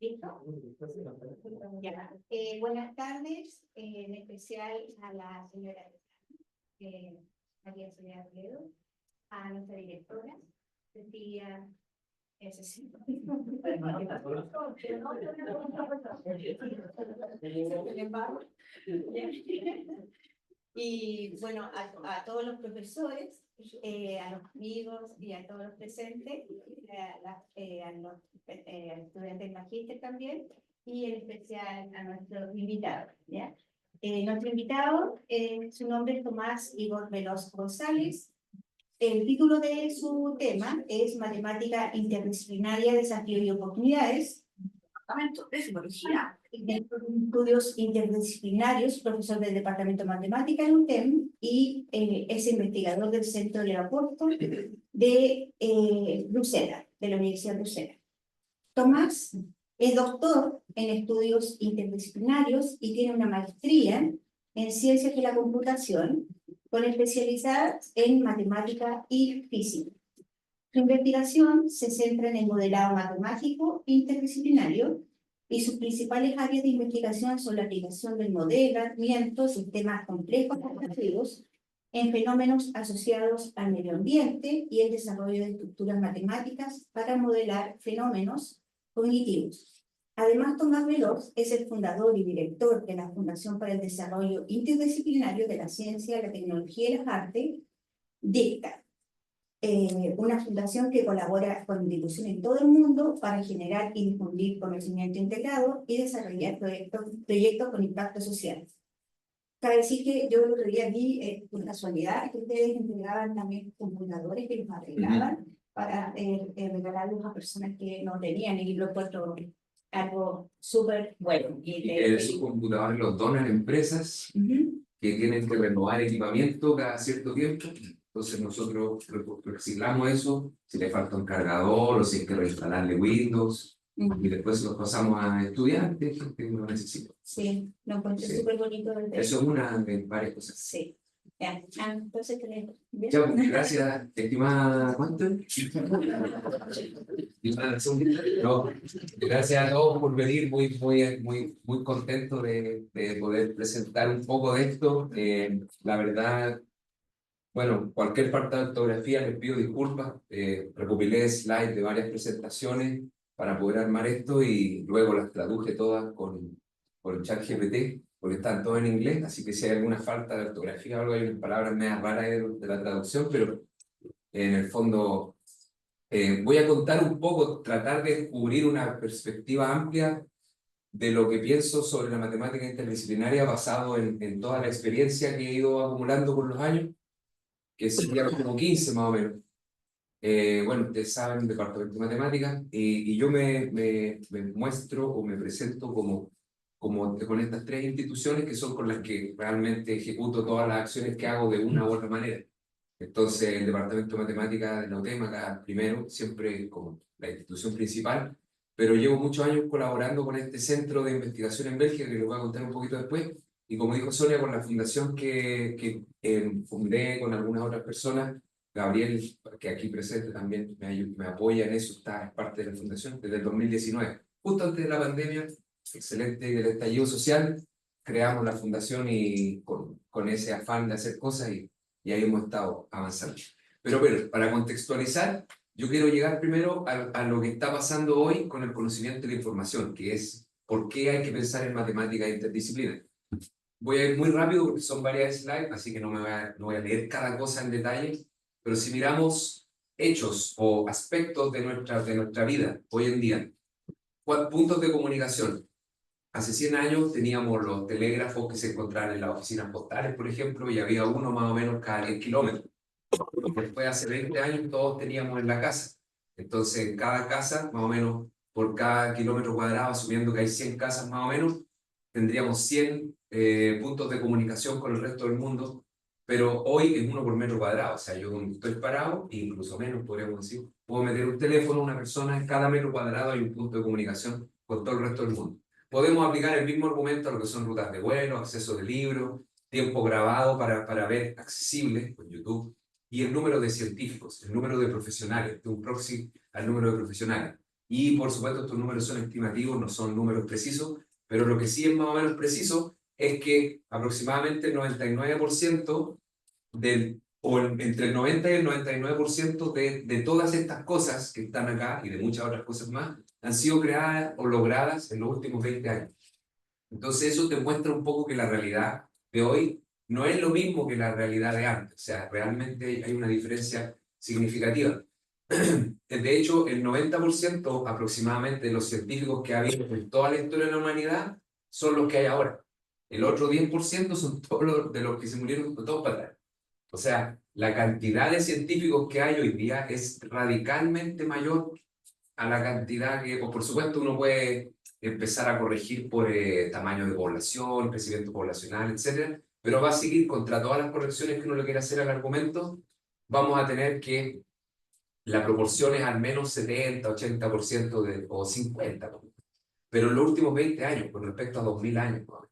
¿Listo? Ya. Buenas tardes, en especial a la señora María Soledad Toledo, a nuestra directora, Cecilia. Y bueno, a todos los profesores, a los amigos y a todos los presentes, a los estudiantes del magíster también, y en especial a nuestro invitado, ¿ya? Nuestro invitado, su nombre es Tomás Igor Veloz González. El título de su tema es Matemática Interdisciplinaria, Desafíos y Oportunidades. Departamento de Psicología. Estudios interdisciplinarios, profesor del Departamento de Matemática en UTEM y es investigador del Centro de Aporto de Bruselas, de la Universidad de Bruselas. Tomás es doctor en estudios interdisciplinarios y tiene una maestría en Ciencias de la Computación con especialidades en matemática y física. Su investigación se centra en el modelado matemático interdisciplinario y sus principales áreas de investigación son la aplicación del modelamiento de sistemas complejos computativos en fenómenos asociados al medio ambiente y el desarrollo de estructuras matemáticas para modelar fenómenos cognitivos. Además, Tomás Veloz es el fundador y director de la Fundación para el Desarrollo Interdisciplinario de la Ciencia, la Tecnología y las Artes, DICTA, una fundación que colabora con instituciones en todo el mundo para generar y difundir conocimiento integrado y desarrollar proyectos con impacto social. Cabe decir que yo el otro día vi, por casualidad, que ustedes entregaban también computadores que los arreglaban para regalarlos a personas que no tenían, y lo encuentro algo súper bueno. Y que esos computadores los donan a empresas que tienen que renovar equipamiento cada cierto tiempo. Entonces nosotros reciclamos eso, si le falta un cargador o si hay que reinstalarle Windows, y después los pasamos a estudiantes, gente que lo necesita. Sí, lo encuentro súper bonito. Eso es una de varias cosas. Sí. Ya, entonces tenemos. Ya, gracias, estimada. ¿Cuánto? No, gracias a todos por venir, muy contento de poder presentar un poco de esto. La verdad, bueno, cualquier falta de ortografía les pido disculpas. Recopilé slides de varias presentaciones para poder armar esto y luego las traduje todas con ChatGPT, porque están todas en inglés, así que si hay alguna falta de ortografía o algo, hay unas palabras medio raras de la traducción, pero en el fondo voy a contar un poco, tratar de descubrir una perspectiva amplia de lo que pienso sobre la matemática interdisciplinaria basado en toda la experiencia que he ido acumulando con los años, que sería como 15 más o menos. Bueno, ustedes saben, Departamento de Matemáticas, y yo me muestro o me presento como con estas tres instituciones que son con las que realmente ejecuto todas las acciones que hago de una u otra manera. Entonces, el Departamento de Matemáticas de la UTEM, acá primero, siempre como la institución principal, pero llevo muchos años colaborando con este centro de investigación en Bélgica, que les voy a contar un poquito después, y como dijo Sonia, con la fundación que fundé con algunas otras personas. Gabriel, que aquí presente, también me apoya en eso, es parte de la fundación desde el 2019. Justo antes de la pandemia, excelente, del estallido social, creamos la fundación y con ese afán de hacer cosas y ahí hemos estado avanzando. Pero para contextualizar, yo quiero llegar primero a lo que está pasando hoy con el conocimiento de la información, que es por qué hay que pensar en matemática interdisciplinaria. Voy a ir muy rápido porque son varias slides, así que no voy a leer cada cosa en detalle, pero si miramos hechos o aspectos de nuestra vida hoy en día, puntos de comunicación. Hace 100 años teníamos los telégrafos que se encontraban en las oficinas postales, por ejemplo, y había uno más o menos cada 10 kilómetros. Después, hace 20 años, todos teníamos en la casa. Entonces, en cada casa, más o menos, por cada kilómetro cuadrado, asumiendo que hay 100 casas más o menos, tendríamos 100 puntos de comunicación con el resto del mundo, pero hoy es uno por metro cuadrado. O sea, yo donde estoy parado, incluso menos, podríamos decir, puedo meter un teléfono, una persona, en cada metro cuadrado hay un punto de comunicación con todo el resto del mundo. Podemos aplicar el mismo argumento a lo que son rutas de vuelo, acceso de libros, tiempo grabado para ver accesible con YouTube, y el número de científicos, el número de profesionales, de un proxy al número de profesionales. Y por supuesto estos números son estimativos, no son números precisos, pero lo que sí es más o menos preciso es que aproximadamente el 99% entre el 90 y el 99% de todas estas cosas que están acá y de muchas otras cosas más han sido creadas o logradas en los últimos 20 años. Entonces eso te muestra un poco que la realidad de hoy no es lo mismo que la realidad de antes. O sea, realmente hay una diferencia significativa. De hecho, el 90% aproximadamente de los científicos que ha habido en toda la historia de la humanidad son los que hay ahora. El otro 10% son todos los de los que se murieron todos para atrás. O sea, la cantidad de científicos que hay hoy día es radicalmente mayor a la cantidad que, o por supuesto, uno puede empezar a corregir por tamaño de población, crecimiento poblacional, etcétera, pero va a seguir contra todas las correcciones que uno le quiera hacer al argumento, vamos a tener que la proporción es al menos 70, 80% o 50%, pero en los últimos 20 años, con respecto a 2000 años, ¿no?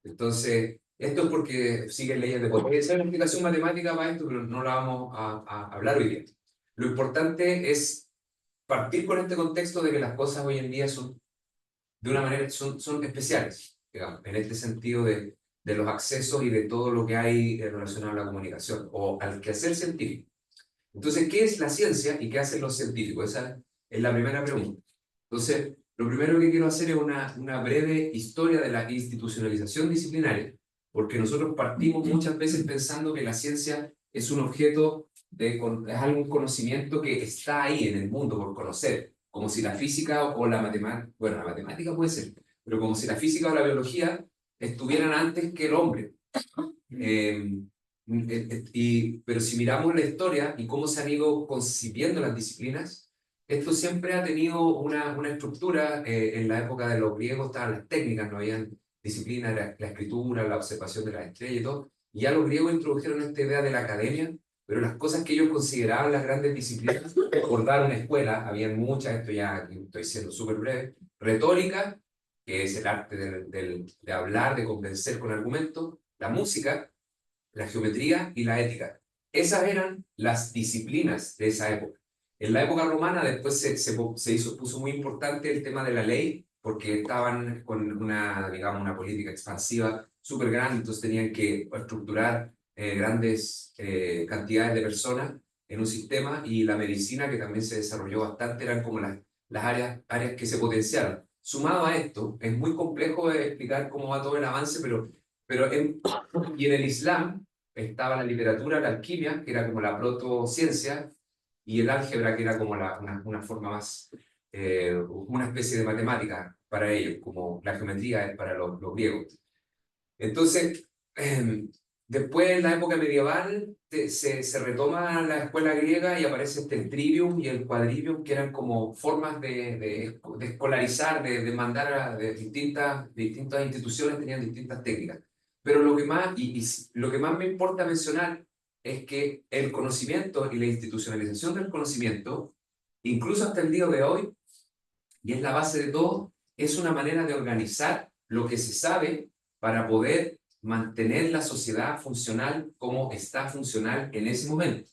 Entonces, esto es porque siguen leyes de poder. Esa es una explicación matemática para esto, pero no la vamos a hablar hoy día. Lo importante es partir con este contexto de que las cosas hoy en día son, de una manera, son especiales, digamos, en este sentido de los accesos y de todo lo que hay relacionado a la comunicación o al quehacer científico. Entonces, ¿qué es la ciencia y qué hacen los científicos? Esa es la primera pregunta. Entonces, lo primero que quiero hacer es una breve historia de la institucionalización disciplinaria, porque nosotros partimos muchas veces pensando que la ciencia es un objeto, es algún conocimiento que está ahí en el mundo por conocer, como si la física o la matemática, bueno, la matemática puede ser, pero como si la física o la biología estuvieran antes que el hombre. Pero si miramos la historia y cómo se han ido concibiendo las disciplinas, esto siempre ha tenido una estructura. En la época de los griegos estaban las técnicas, no habían disciplinas, la escritura, la observación de las estrellas y todo. Y ya los griegos introdujeron esta idea de la academia, pero las cosas que ellos consideraban las grandes disciplinas, por dar una escuela, habían muchas, esto ya estoy siendo súper breve, retórica, que es el arte de hablar, de convencer con argumentos, la música, la geometría y la ética. Esas eran las disciplinas de esa época. En la época romana después puso muy importante el tema de la ley, porque estaban con digamos, una política expansiva súper grande, entonces tenían que estructurar grandes cantidades de personas en un sistema, y la medicina, que también se desarrolló bastante, eran como las áreas que se potenciaron. Sumado a esto, es muy complejo explicar cómo va todo el avance, y en el Islam estaba la literatura, la alquimia, que era como la protociencia, y el álgebra, que era como una forma más, una especie de matemática para ellos, como la geometría es para los griegos. Entonces, después en la época medieval se retoma la escuela griega y aparece el trivium y el quadrivium, que eran como formas de escolarizar, de mandar de distintas instituciones, tenían distintas técnicas. Pero lo que lo que más me importa mencionar es que el conocimiento y la institucionalización del conocimiento, incluso hasta el día de hoy, y es la base de todo, es una manera de organizar lo que se sabe para poder mantener la sociedad funcional como está funcional en ese momento.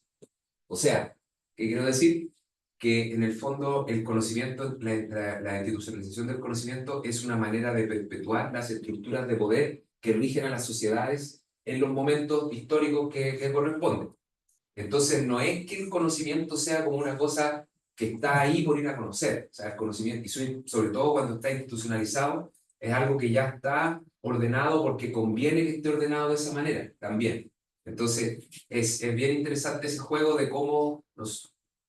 O sea, ¿qué quiero decir? Que en el fondo el conocimiento, la institucionalización del conocimiento es una manera de perpetuar las estructuras de poder que rigen a las sociedades en los momentos históricos que corresponden. Entonces, no es que el conocimiento sea como una cosa que está ahí por ir a conocer. O sea, el conocimiento, y sobre todo cuando está institucionalizado, es algo que ya está ordenado porque conviene que esté ordenado de esa manera también. Entonces, es bien interesante ese juego de cómo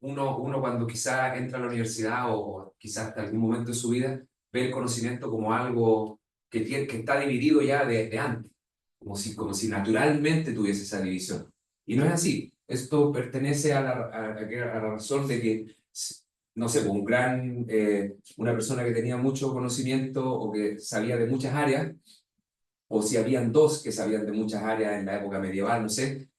uno cuando quizá entra a la universidad o quizás hasta algún momento de su vida, ve el conocimiento como algo que está dividido ya de antes, como si naturalmente tuviese esa división. Y no es así. Esto pertenece a la razón de que, no sé, una persona que tenía mucho conocimiento o que sabía de muchas áreas, o si habían dos que sabían de muchas áreas en la época medieval, no sé,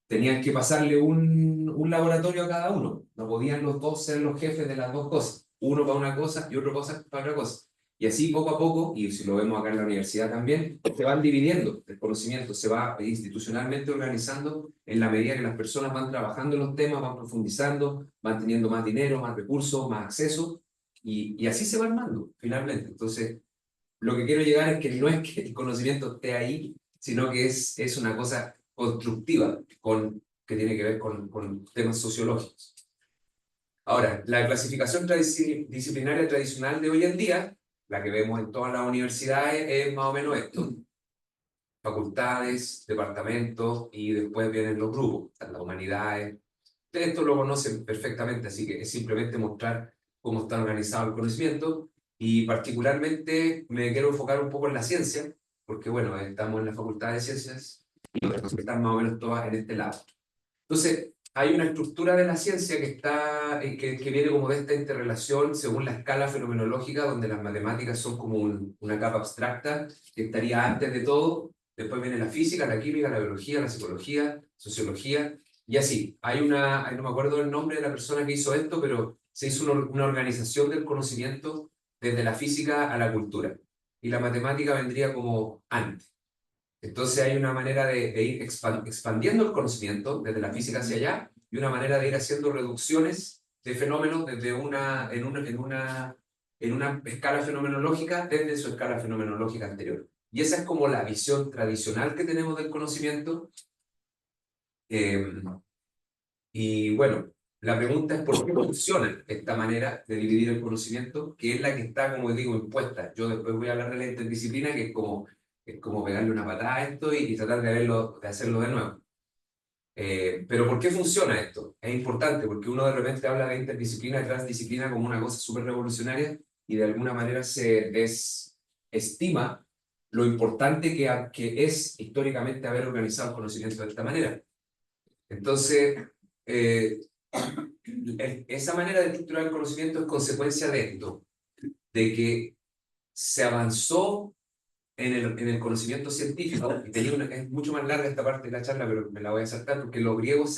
tenían que pasarle un laboratorio a cada uno. No podían los dos ser los jefes de las dos cosas. Uno para una cosa y otro para otra cosa. Y así poco a poco, y si lo vemos acá en la universidad también, se van dividiendo el conocimiento, se va institucionalmente organizando en la medida que las personas van trabajando en los temas, van profundizando, van teniendo más dinero, más recursos, más acceso, y así se va armando finalmente. Entonces, lo que quiero llegar es que no es que el conocimiento esté ahí, sino que es una cosa constructiva que tiene que ver con temas sociológicos. Ahora, la clasificación disciplinaria tradicional de hoy en día, la que vemos en todas las universidades, es más o menos esto. Facultades, departamentos y después vienen los grupos, las humanidades. Ustedes esto lo conocen perfectamente, así que es simplemente mostrar cómo está organizado el conocimiento y particularmente me quiero enfocar un poco en la ciencia, porque bueno, estamos en la Facultad de Ciencias y están más o menos todas en este lado. Entonces, hay una estructura de la ciencia que viene como de esta interrelación según la escala fenomenológica, donde las matemáticas son como una capa abstracta que estaría antes de todo. Después viene la física, la química, la biología, la psicología, sociología, y así. No me acuerdo el nombre de la persona que hizo esto, pero se hizo una organización del conocimiento desde la física a la cultura. Y la matemática vendría como antes. Entonces hay una manera de ir expandiendo el conocimiento desde la física hacia allá y una manera de ir haciendo reducciones de fenómenos desde en una escala fenomenológica desde su escala fenomenológica anterior. Y esa es como la visión tradicional que tenemos del conocimiento. Y bueno, la pregunta es por qué funciona esta manera de dividir el conocimiento, que es la que está, como digo, impuesta. Yo después voy a hablar de la interdisciplina, que es como pegarle una patada a esto y tratar de hacerlo de nuevo. Pero ¿por qué funciona esto? Es importante porque uno de repente habla de interdisciplina y transdisciplina como una cosa súper revolucionaria y de alguna manera se desestima lo importante que es históricamente haber organizado el conocimiento de esta manera. Entonces, esa manera de estructurar el conocimiento es consecuencia de esto, de que se avanzó en el conocimiento científico, y es mucho más larga esta parte de la charla, pero me la voy a saltar, porque los griegos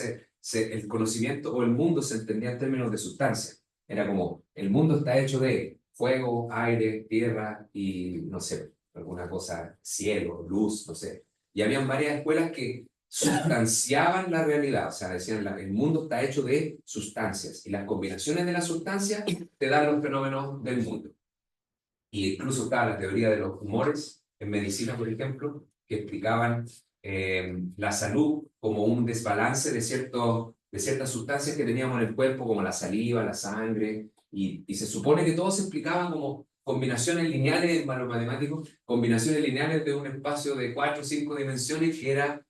el conocimiento o el mundo se entendía en términos de sustancia. Era como, el mundo está hecho de fuego, aire, tierra y, no sé, alguna cosa, cielo, luz, no sé. Y habían varias escuelas que sustanciaban la realidad, o sea, decían, el mundo está hecho de sustancias, y las combinaciones de las sustancias te dan los fenómenos del mundo. Y incluso estaba la teoría de los humores en medicina, por ejemplo, que explicaban la salud como un desbalance de ciertas sustancias que teníamos en el cuerpo, como la saliva, la sangre, y se supone que todo se explicaba como combinaciones lineales, en los matemáticos, combinaciones lineales de un espacio de 4 o 5 dimensiones, que era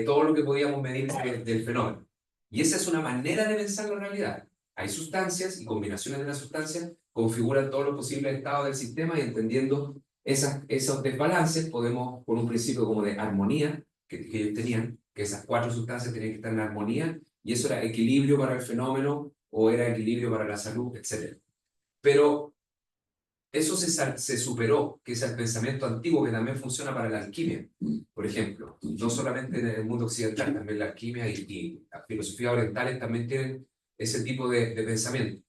todo lo que podíamos medir del fenómeno. Y esa es una manera de pensar la realidad. Hay sustancias y combinaciones de las sustancias configuran todos los posibles estados del sistema, y entendiendo esos desbalances podemos, con un principio como de armonía que ellos tenían, que esas 4 sustancias tenían que estar en armonía, y eso era equilibrio para el fenómeno o era equilibrio para la salud, etc. Pero eso se superó, que es el pensamiento antiguo que también funciona para la alquimia, por ejemplo. No solamente en el mundo occidental, también la alquimia y las filosofías orientales también tienen ese tipo de pensamiento.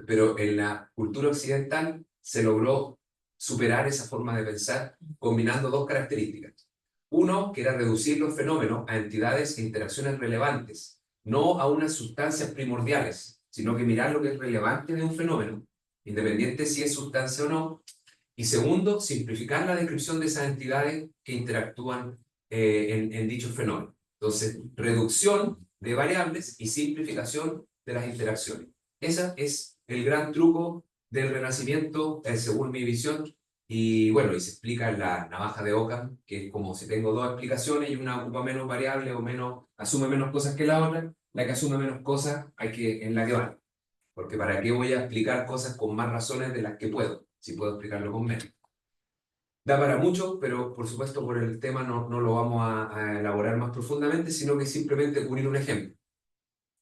Pero en la cultura occidental se logró superar esa forma de pensar combinando 2 características. Uno, que era reducir los fenómenos a entidades e interacciones relevantes, no a unas sustancias primordiales, sino que mirar lo que es relevante de un fenómeno, independiente si es sustancia o no. Y segundo, simplificar la descripción de esas entidades que interactúan en dichos fenómenos. Entonces, reducción de variables y simplificación de las interacciones. Ese es el gran truco del Renacimiento, según mi visión. Y bueno, y se explica en la navaja de Occam, que es como si tengo 2 explicaciones y una ocupa menos variables o asume menos cosas que la otra, la que asume menos cosas es la que vale. Porque ¿para qué voy a explicar cosas con más razones de las que puedo, si puedo explicarlo con menos? Da para mucho, pero por supuesto por el tema no lo vamos a elaborar más profundamente, sino que simplemente cubrir un ejemplo,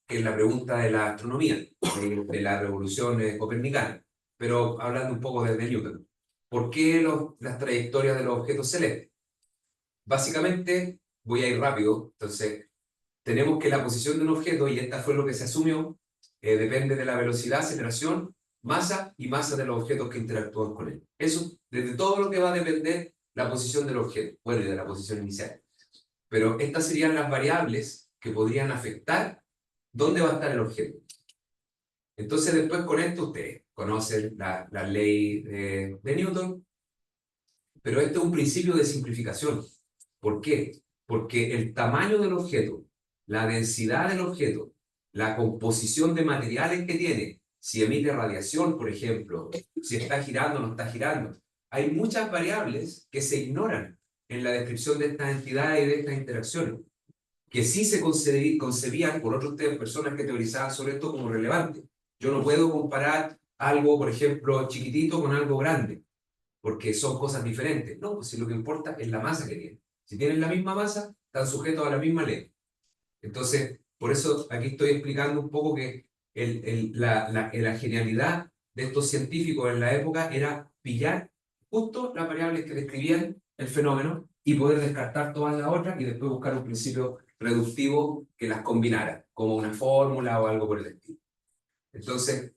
que es la pregunta de la astronomía, de la revolución copernicana, pero hablando un poco desde Newton. ¿Por qué las trayectorias de los objetos celestes? Básicamente, voy a ir rápido, entonces, tenemos que la posición de un objeto, y esta fue lo que se asumió, depende de la velocidad, aceleración masa y masa de los objetos que interactúan con él. Eso, desde todo lo que va a depender la posición del objeto, bueno, y de la posición inicial. Pero estas serían las variables que podrían afectar dónde va a estar el objeto. Entonces, después con esto ustedes conocen la ley de Newton, pero esto es un principio de simplificación. ¿Por qué? Porque el tamaño del objeto, la densidad del objeto, la composición de materiales que tiene, si emite radiación, por ejemplo, si está girando o no está girando, hay muchas variables que se ignoran en la descripción de estas entidades y de estas interacciones, que sí se concebían por otras personas que teorizaban sobre esto como relevante. Yo no puedo comparar algo, por ejemplo, chiquitito con algo grande, porque son cosas diferentes. No, pues si lo que importa es la masa que tienen. Si tienen la misma masa, están sujetos a la misma ley. Entonces, por eso aquí estoy explicando un poco que la genialidad de estos científicos en la época era pillar justo las variables que describían el fenómeno y poder descartar todas las otras y después buscar un principio reductivo que las combinara, como una fórmula o algo por el estilo. Entonces,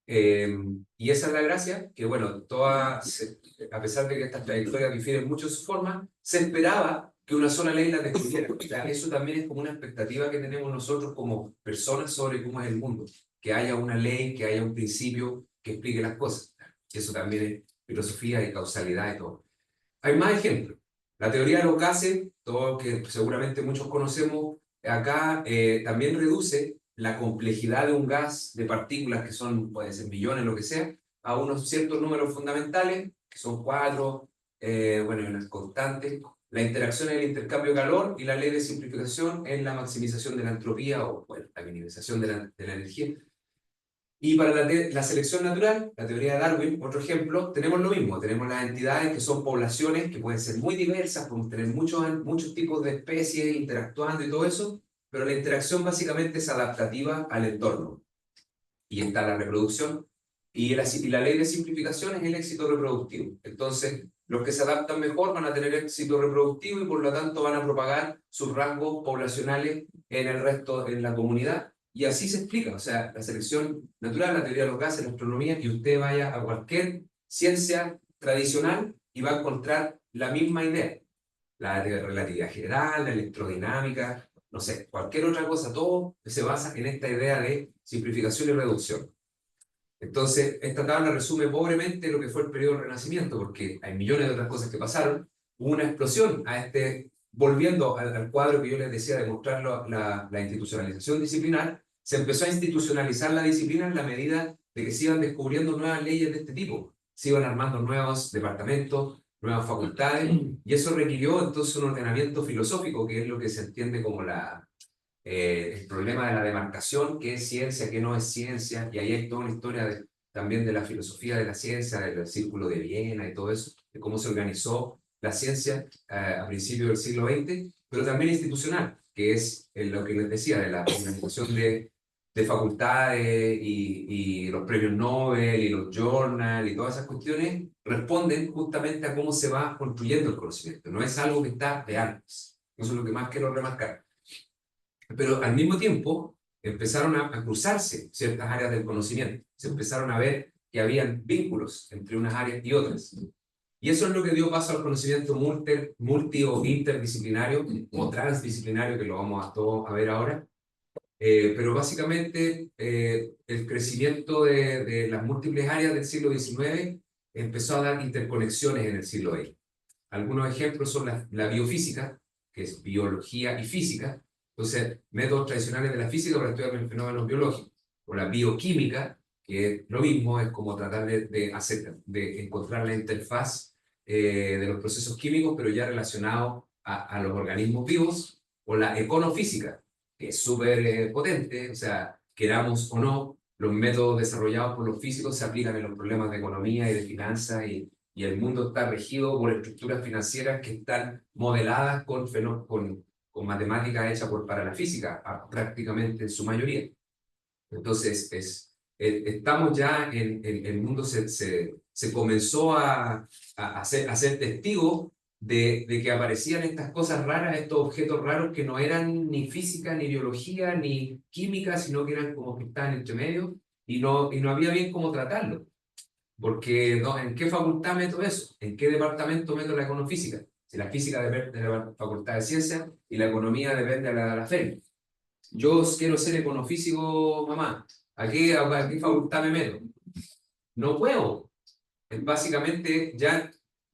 y esa es la gracia, que bueno, a pesar de que estas trayectorias difieren mucho en su forma, se esperaba que una sola ley las describiera. O sea, eso también es como una expectativa que tenemos nosotros como personas sobre cómo es el mundo, que haya una ley, que haya un principio que explique las cosas. Eso también es filosofía y causalidad y todo. Hay más ejemplos. La teoría de los gases, todo que seguramente muchos conocemos acá, también reduce la complejidad de un gas de partículas que son, pueden ser millones, lo que sea, a unos ciertos números fundamentales, que son 4, bueno, y unas constantes. La interacción en el intercambio de calor y la ley de simplificación en la maximización de la entropía o, bueno, la minimización de la energía. Y para la selección natural, la teoría de Darwin, otro ejemplo, tenemos lo mismo. Tenemos las entidades que son poblaciones que pueden ser muy diversas, podemos tener muchos tipos de especies interactuando y todo eso, pero la interacción básicamente es adaptativa al entorno. Y está la reproducción. Y la ley de simplificación es el éxito reproductivo. Entonces, los que se adaptan mejor van a tener éxito reproductivo y por lo tanto van a propagar sus rangos poblacionales en el resto, en la comunidad. Y así se explica, o sea, la selección natural, la teoría de los gases, la astronomía, y usted vaya a cualquier ciencia tradicional y va a encontrar la misma idea. La relatividad general, la electrodinámica, no sé, cualquier otra cosa, todo se basa en esta idea de simplificación y reducción. Entonces, esta tabla resume pobremente lo que fue el periodo del Renacimiento, porque hay millones de otras cosas que pasaron. Hubo una explosión volviendo al cuadro que yo les decía de mostrar la institucionalización disciplinar, se empezó a institucionalizar la disciplina en la medida de que se iban descubriendo nuevas leyes de este tipo, se iban armando nuevos departamentos, nuevas facultades, y eso requirió entonces un ordenamiento filosófico, que es lo que se entiende como el problema de la demarcación, qué es ciencia, qué no es ciencia, y ahí hay toda una historia también de la filosofía de la ciencia, del Círculo de Viena y todo eso, de cómo se organizó la ciencia a principios del siglo XX, pero también institucional, que es lo que les decía, de la organización de facultades y los premios Nobel y los journals y todas esas cuestiones responden justamente a cómo se va construyendo el conocimiento, no es algo que está de antes. Eso es lo que más quiero remarcar. Pero al mismo tiempo empezaron a cruzarse ciertas áreas del conocimiento, se empezaron a ver que habían vínculos entre unas áreas y otras. Y eso es lo que dio paso al conocimiento multi o interdisciplinario o transdisciplinario, que lo vamos a ver ahora. Pero básicamente el crecimiento de las múltiples áreas del siglo XIX empezó a dar interconexiones en el siglo XX. Algunos ejemplos son la biofísica, que es biología y física. Entonces, métodos tradicionales de la física para estudiar los fenómenos biológicos. O la bioquímica, que es lo mismo, es como tratar de encontrar la interfaz de los procesos químicos, pero ya relacionado a los organismos vivos. O la econofísica, que es súper potente, o sea, queramos o no, los métodos desarrollados por los físicos se aplican en los problemas de economía y de finanzas y el mundo está regido por estructuras financieras que están modeladas con matemáticas hechas para la física, prácticamente en su mayoría. Entonces, estamos ya el mundo se comenzó a ser testigo de que aparecían estas cosas raras, estos objetos raros que no eran ni física, ni biología, ni química, sino que eran como que estaban entre medio, y no había bien cómo tratarlo. Porque no, ¿en qué facultad meto eso? ¿En qué departamento meto la econofísica? Si la física depende de la facultad de ciencias y la economía depende de la FEM. Yo quiero ser econofísico, mamá. ¿A qué facultad me meto? No puedo. Es básicamente ya.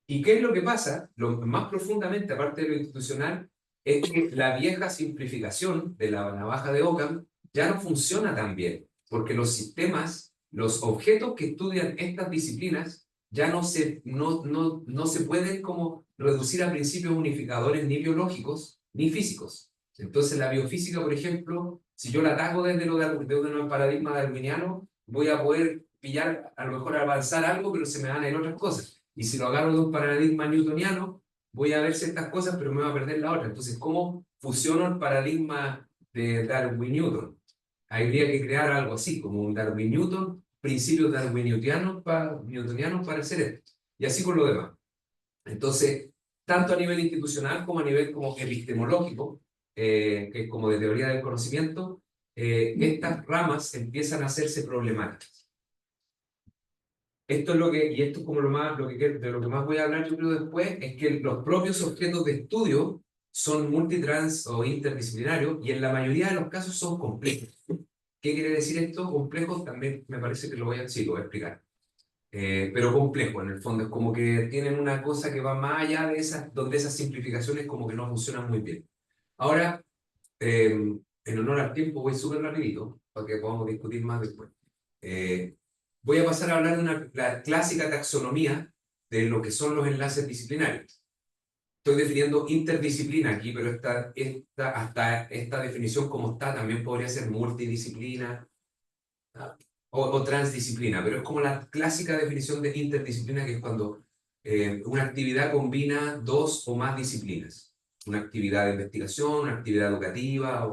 ¿Y qué es lo que pasa? Lo más profundamente, aparte de lo institucional, es que la vieja simplificación de la navaja de Occam ya no funciona tan bien, porque los sistemas, los objetos que estudian estas disciplinas, ya no se pueden como reducir a principios unificadores ni biológicos ni físicos. Entonces la biofísica, por ejemplo, si yo la ataco desde un paradigma darwiniano, voy a poder pillar, a lo mejor avanzar algo, pero se me van a ir otras cosas. Y si lo agarro de un paradigma newtoniano, voy a ver ciertas cosas, pero me va a perder la otra. Entonces, ¿cómo fusiono el paradigma de Darwin-Newton? Habría que crear algo así, como un Darwin-Newton, principios darwinianos para hacer esto. Y así con lo demás. Entonces, tanto a nivel institucional como a nivel como epistemológico, que es como de teoría del conocimiento, estas ramas empiezan a hacerse problemáticas. Esto es y esto es como de lo que más voy a hablar yo creo después, es que los propios objetos de estudio son multitrans o interdisciplinarios y en la mayoría de los casos son complejos. ¿Qué quiere decir esto? Complejos también me parece que lo voy a explicar. Pero complejo en el fondo, es como que tienen una cosa que va más allá de esas, donde esas simplificaciones como que no funcionan muy bien. Ahora, en honor al tiempo, voy súper rapidito, para que podamos discutir más después. Voy a pasar a hablar de la clásica taxonomía de lo que son los enlaces disciplinarios. Estoy definiendo interdisciplina aquí, pero hasta esta definición como está también podría ser multidisciplina o transdisciplina, pero es como la clásica definición de interdisciplina, que es cuando una actividad combina dos o más disciplinas. Una actividad de investigación, una actividad educativa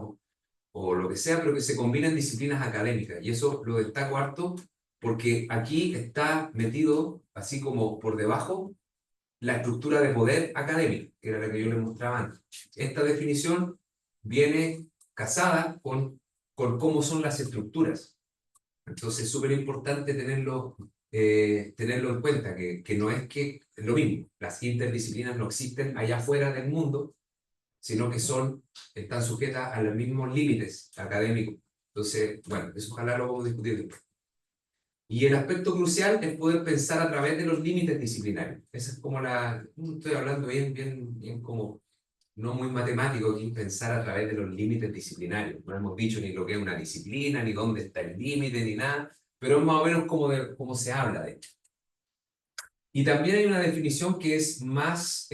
o lo que sea, pero que se combinan disciplinas académicas. Y eso lo destaco harto porque aquí está metido, así como por debajo, la estructura de poder académico, que era la que yo les mostraba antes. Esta definición viene casada con cómo son las estructuras. Entonces es súper importante tenerlo en cuenta, que no es que es lo mismo, las interdisciplinas no existen allá afuera del mundo, sino que están sujetas a los mismos límites académicos. Entonces, bueno, eso ojalá lo vamos a discutir después. Y el aspecto crucial es poder pensar a través de los límites disciplinarios. Esa es como estoy hablando bien como, no muy matemático aquí, pensar a través de los límites disciplinarios. No hemos dicho ni lo que es una disciplina, ni dónde está el límite, ni nada, pero es más o menos como se habla de esto. Y también hay una definición que es más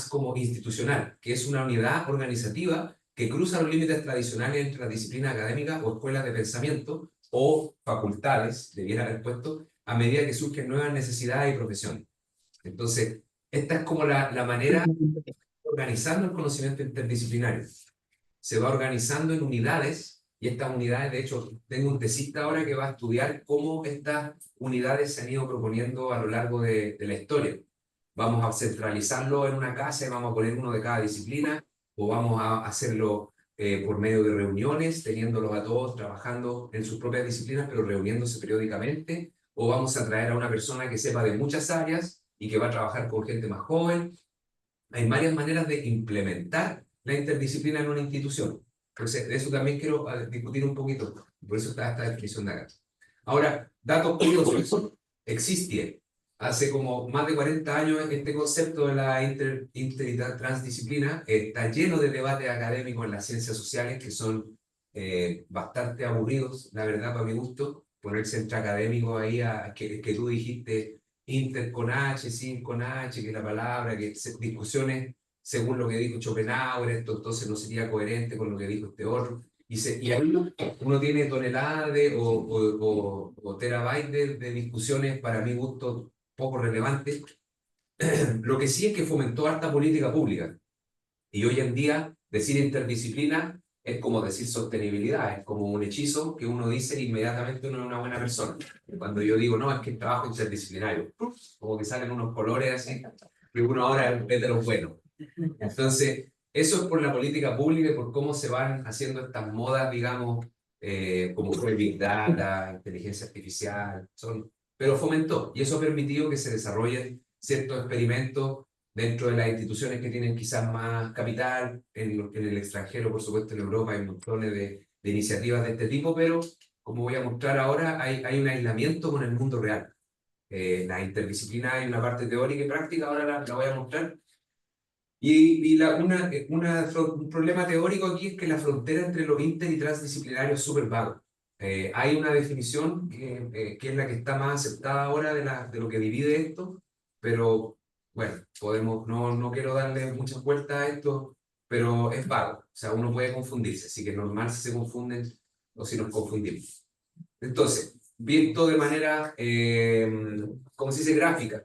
como institucional, que es una unidad organizativa que cruza los límites tradicionales entre las disciplinas académicas o escuelas de pensamiento o facultades, debiera haber puesto, a medida que surgen nuevas necesidades y profesiones. Entonces, esta es como la manera de organizando el conocimiento interdisciplinario. Se va organizando en unidades, y estas unidades, de hecho, tengo un tesista ahora que va a estudiar cómo estas unidades se han ido proponiendo a lo largo de la historia. Vamos a centralizarlo en una casa y vamos a poner uno de cada disciplina, o vamos a hacerlo por medio de reuniones, teniéndolos a todos trabajando en sus propias disciplinas, pero reuniéndose periódicamente, o vamos a traer a una persona que sepa de muchas áreas y que va a trabajar con gente más joven. Hay varias maneras de implementar la interdisciplina en una institución. Entonces, de eso también quiero discutir un poquito. Por eso está esta definición de acá. Ahora, datos curiosos. Existe hace como más de 40 años este concepto de la inter y transdisciplina. Está lleno de debates académicos en las ciencias sociales que son bastante aburridos, la verdad, para mi gusto. Ponerse entre académicos ahí que tú dijiste inter con H, sin con H, que es la palabra, discusiones según lo que dijo Schopenhauer, esto entonces no sería coherente con lo que dijo este otro. Y ahí uno tiene toneladas o terabytes de discusiones, para mi gusto, poco relevantes. Lo que sí es que fomentó harta política pública. Y hoy en día, decir interdisciplina es como decir sostenibilidad, es como un hechizo que uno dice inmediatamente uno es una buena persona. Cuando yo digo, no, es que el trabajo interdisciplinario, como que salen unos colores así, que uno ahora es de los buenos. Entonces, eso es por la política pública y por cómo se van haciendo estas modas, digamos, como fue Big Data, inteligencia artificial, pero fomentó, y eso ha permitido que se desarrollen ciertos experimentos dentro de las instituciones que tienen quizás más capital, en el extranjero, por supuesto, en Europa hay montones de iniciativas de este tipo, pero como voy a mostrar ahora, hay un aislamiento con el mundo real. La interdisciplina hay una parte teórica y práctica, ahora la voy a mostrar. Un problema teórico aquí es que la frontera entre lo inter y transdisciplinario es súper vago. Hay una definición que es la que está más aceptada ahora de lo que divide esto, pero bueno, no quiero darle muchas vueltas a esto, pero es vago, o sea, uno puede confundirse, así que es normal si se confunden o si nos confundimos. Entonces, visto de manera, ¿cómo se dice? Gráfica.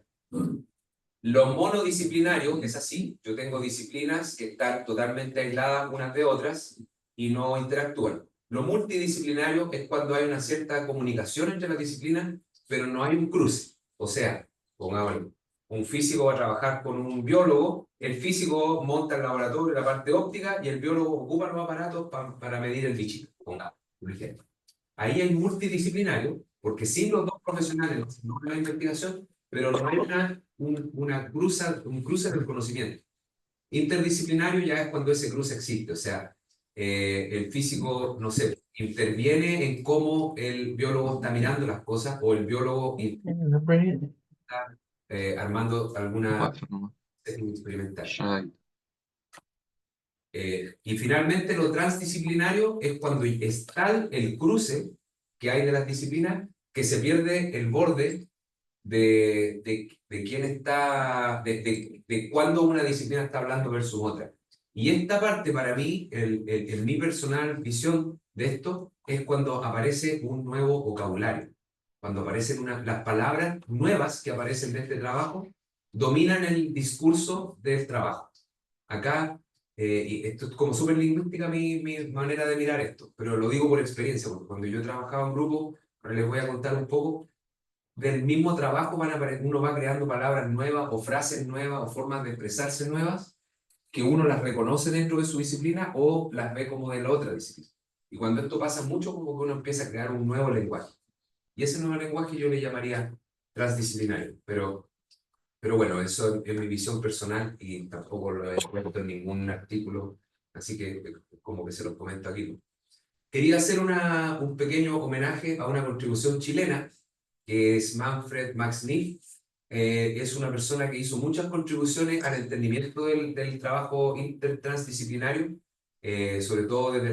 Lo monodisciplinario es así, yo tengo disciplinas que están totalmente aisladas unas de otras y no interactúan. Lo multidisciplinario es cuando hay una cierta comunicación entre las disciplinas, pero no hay un cruce. O sea, pongámoslo, un físico va a trabajar con un biólogo, el físico monta el laboratorio, la parte óptica, y el biólogo ocupa los aparatos para medir el bichito, pongamos, por ejemplo. Ahí hay multidisciplinario, porque sin los dos profesionales no hay la investigación, pero no hay un cruce del conocimiento. Interdisciplinario ya es cuando ese cruce existe, o sea, el físico, no sé, interviene en cómo el biólogo está mirando las cosas o el biólogo está armando alguna técnica experimental. Y finalmente lo transdisciplinario es cuando es tal el cruce que hay de las disciplinas que se pierde el borde de quién está, de cuándo una disciplina está hablando versus otra. Y esta parte para mí, en mi personal visión de esto, es cuando aparece un nuevo vocabulario, cuando aparecen las palabras nuevas que aparecen de este trabajo, dominan el discurso del trabajo. Acá, y esto es como súper lingüística mi manera de mirar esto, pero lo digo por experiencia, porque cuando yo he trabajado en grupo, ahora les voy a contar un poco, del mismo trabajo uno va creando palabras nuevas o frases nuevas o formas de expresarse nuevas que uno las reconoce dentro de su disciplina o las ve como de la otra disciplina. Y cuando esto pasa mucho, como que uno empieza a crear un nuevo lenguaje. Y ese nuevo lenguaje yo le llamaría transdisciplinario. Pero bueno, eso es mi visión personal y tampoco lo he puesto en ningún artículo, así que como que se los comento aquí. Quería hacer un pequeño homenaje a una contribución chilena que es Manfred Max Neef. Es una persona que hizo muchas contribuciones al entendimiento del trabajo intertransdisciplinario, sobre todo desde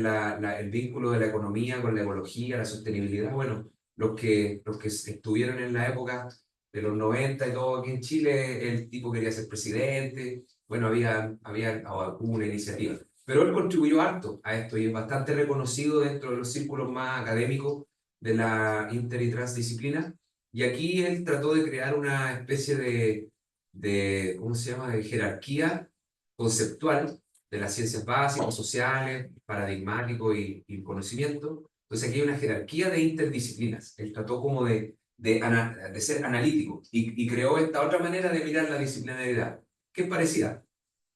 el vínculo de la economía con la ecología, la sostenibilidad. Bueno, los que estuvieron en la época de los 90 y todo aquí en Chile, el tipo quería ser presidente, bueno, había alguna iniciativa. Pero él contribuyó harto a esto y es bastante reconocido dentro de los círculos más académicos de la inter y transdisciplina. Y aquí él trató de crear una especie ¿cómo se llama?, de jerarquía conceptual de las ciencias básicas, sociales, paradigmático y conocimiento. Entonces aquí hay una jerarquía de interdisciplinas. Él trató como de ser analítico y creó esta otra manera de mirar la disciplinaridad, que es parecida.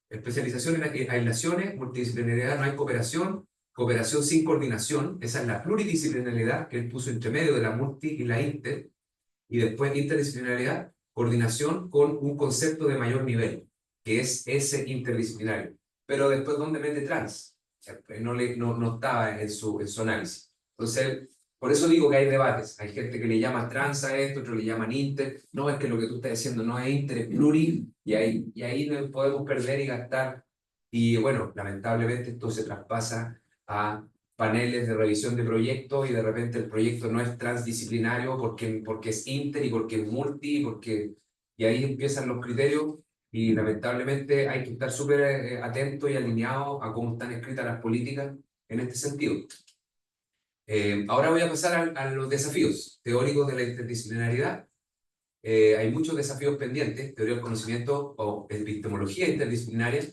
Especialización en aislaciones, multidisciplinariedad, no hay cooperación, cooperación sin coordinación, esa es la pluridisciplinariedad que él puso entre medio de la multi y la inter, y después interdisciplinariedad, coordinación con un concepto de mayor nivel, que es ese interdisciplinario. Pero después, ¿dónde mete trans? No estaba en su análisis. Entonces, por eso digo que hay debates. Hay gente que le llama trans a esto, otros le llaman inter. No, es que lo que tú estás diciendo no es inter, es pluri, y ahí nos podemos perder y gastar. Y bueno, lamentablemente esto se traspasa a paneles de revisión de proyectos y de repente el proyecto no es transdisciplinario porque es inter y porque es multi, y ahí empiezan los criterios y lamentablemente hay que estar súper atento y alineado a cómo están escritas las políticas en este sentido. Ahora voy a pasar a los desafíos teóricos de la interdisciplinaridad. Hay muchos desafíos pendientes, teoría del conocimiento o epistemología interdisciplinaria.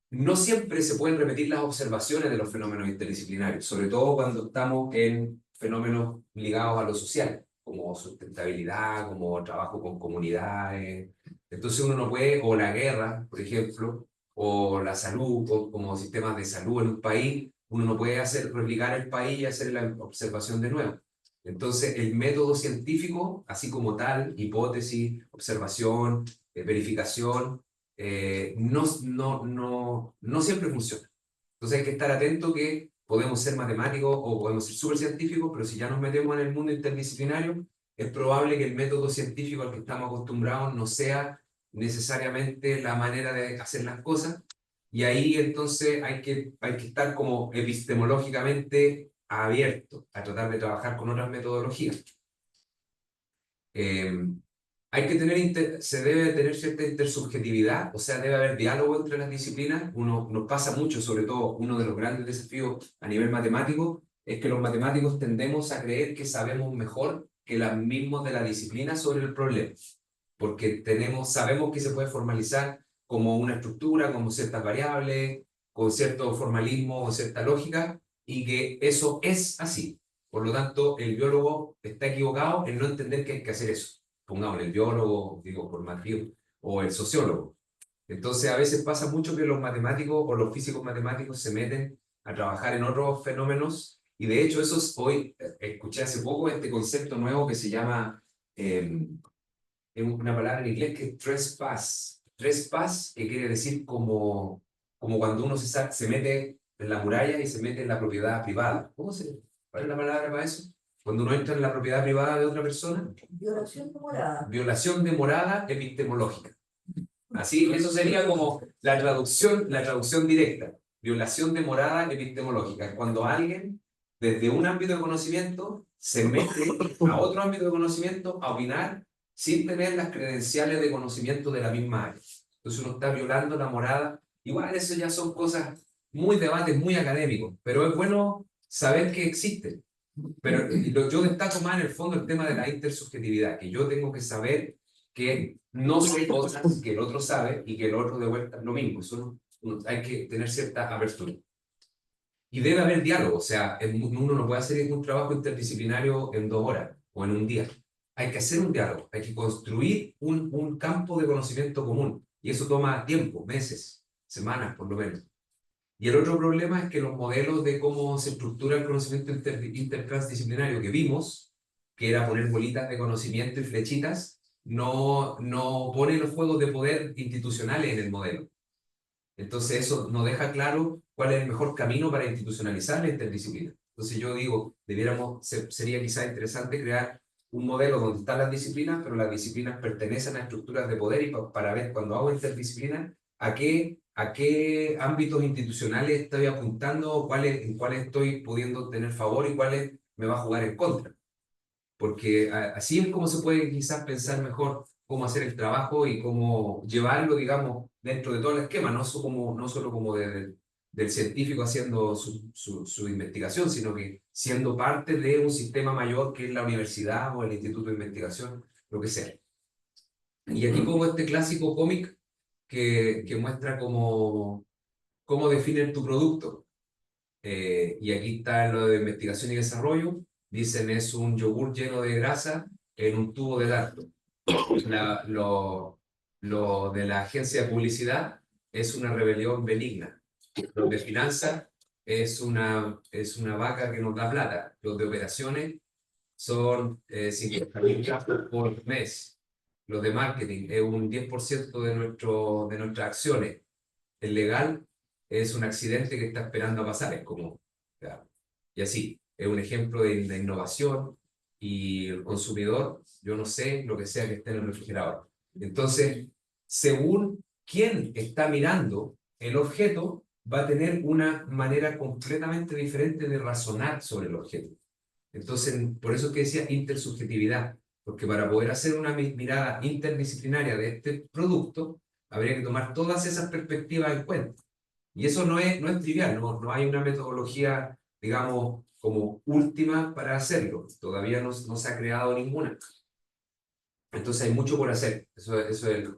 No siempre se pueden repetir las observaciones de los fenómenos interdisciplinarios, sobre todo cuando estamos en fenómenos ligados a lo social, como sustentabilidad, como trabajo con comunidades. Entonces uno no puede, o la guerra, por ejemplo, o la salud, como sistemas de salud en un país, Uno no puede replicar el país y hacer la observación de nuevo. Entonces, el método científico, así como tal, hipótesis, observación, verificación, no siempre funciona. Entonces hay que estar atento que podemos ser matemáticos o podemos ser súper científicos, pero si ya nos metemos en el mundo interdisciplinario, es probable que el método científico al que estamos acostumbrados no sea necesariamente la manera de hacer las cosas, y ahí entonces hay que estar como epistemológicamente abierto a tratar de trabajar con otras metodologías. Hay que se debe tener cierta intersubjetividad, o sea, debe haber diálogo entre las disciplinas. Nos pasa mucho, sobre todo uno de los grandes desafíos a nivel matemático, es que los matemáticos tendemos a creer que sabemos mejor que los mismos de la disciplina sobre el problema, porque sabemos que se puede formalizar como una estructura, como ciertas variables, con cierto formalismo o cierta lógica, y que eso es así. Por lo tanto, el biólogo está equivocado en no entender que hay que hacer eso. Pongamos el biólogo, digo, por más vivo, o el sociólogo. Entonces, a veces pasa mucho que los matemáticos o los físicos matemáticos se meten a trabajar en otros fenómenos, y de hecho, hoy escuché hace poco este concepto nuevo que se llama, es una palabra en inglés que es trespass. Trespass, que quiere decir como cuando uno se mete en la muralla y se mete en la propiedad privada. ¿Cuál es la palabra para eso? Cuando uno entra en la propiedad privada de otra persona. Violación de morada. Violación de morada epistemológica. Así, eso sería como la traducción directa. Violación de morada epistemológica. Cuando alguien, desde un ámbito de conocimiento, se mete a otro ámbito de conocimiento a opinar sin tener las credenciales de conocimiento de la misma área. Entonces uno está violando la morada. Igual eso ya son cosas debates muy académicos, pero es bueno saber que existen. Pero yo destaco más en el fondo el tema de la intersubjetividad, que yo tengo que saber que no sé cosas que el otro sabe y que el otro de vuelta es lo mismo. Eso hay que tener cierta apertura. Y debe haber diálogo, o sea, uno no puede hacer un trabajo interdisciplinario en 2 horas o en un día. Hay que hacer un diálogo, hay que construir un campo de conocimiento común, y eso toma tiempo, meses, semanas por lo menos. Y el otro problema es que los modelos de cómo se estructura el conocimiento intertransdisciplinario que vimos, que era poner bolitas de conocimiento y flechitas, no pone los juegos de poder institucionales en el modelo. Entonces eso no deja claro cuál es el mejor camino para institucionalizar la interdisciplina. Entonces yo digo, sería quizá interesante crear un modelo donde están las disciplinas, pero las disciplinas pertenecen a estructuras de poder, y para ver cuando hago interdisciplina, a qué ámbitos institucionales estoy apuntando, en cuáles estoy pudiendo tener favor y cuáles me va a jugar en contra. Porque así es como se puede quizás pensar mejor cómo hacer el trabajo y cómo llevarlo, digamos, dentro de todo el esquema, no solo como del científico haciendo su investigación, sino que siendo parte de un sistema mayor que es la universidad o el instituto de investigación, lo que sea. Y aquí pongo este clásico cómic que muestra cómo definen tu producto. Y aquí está lo de investigación y desarrollo. Dicen es un yogur lleno de grasa en un tubo de lacto. Lo de la agencia de publicidad es una rebelión benigna. Lo de finanzas es una vaca que nos da plata. Los de operaciones son 50.000 gastos por mes. Los de marketing es un 10% de nuestras acciones. El legal es un accidente que está esperando a pasar, es como, ya. Y así, es un ejemplo de la innovación, y el consumidor, yo no sé lo que sea que esté en el refrigerador. Entonces, según quién está mirando el objeto, va a tener una manera completamente diferente de razonar sobre el objeto. Entonces, por eso es que decía intersubjetividad, porque para poder hacer una mirada interdisciplinaria de este producto, habría que tomar todas esas perspectivas en cuenta. Y eso no es trivial, no hay una metodología, digamos, como última para hacerlo. Todavía no se ha creado ninguna. Entonces hay mucho por hacer.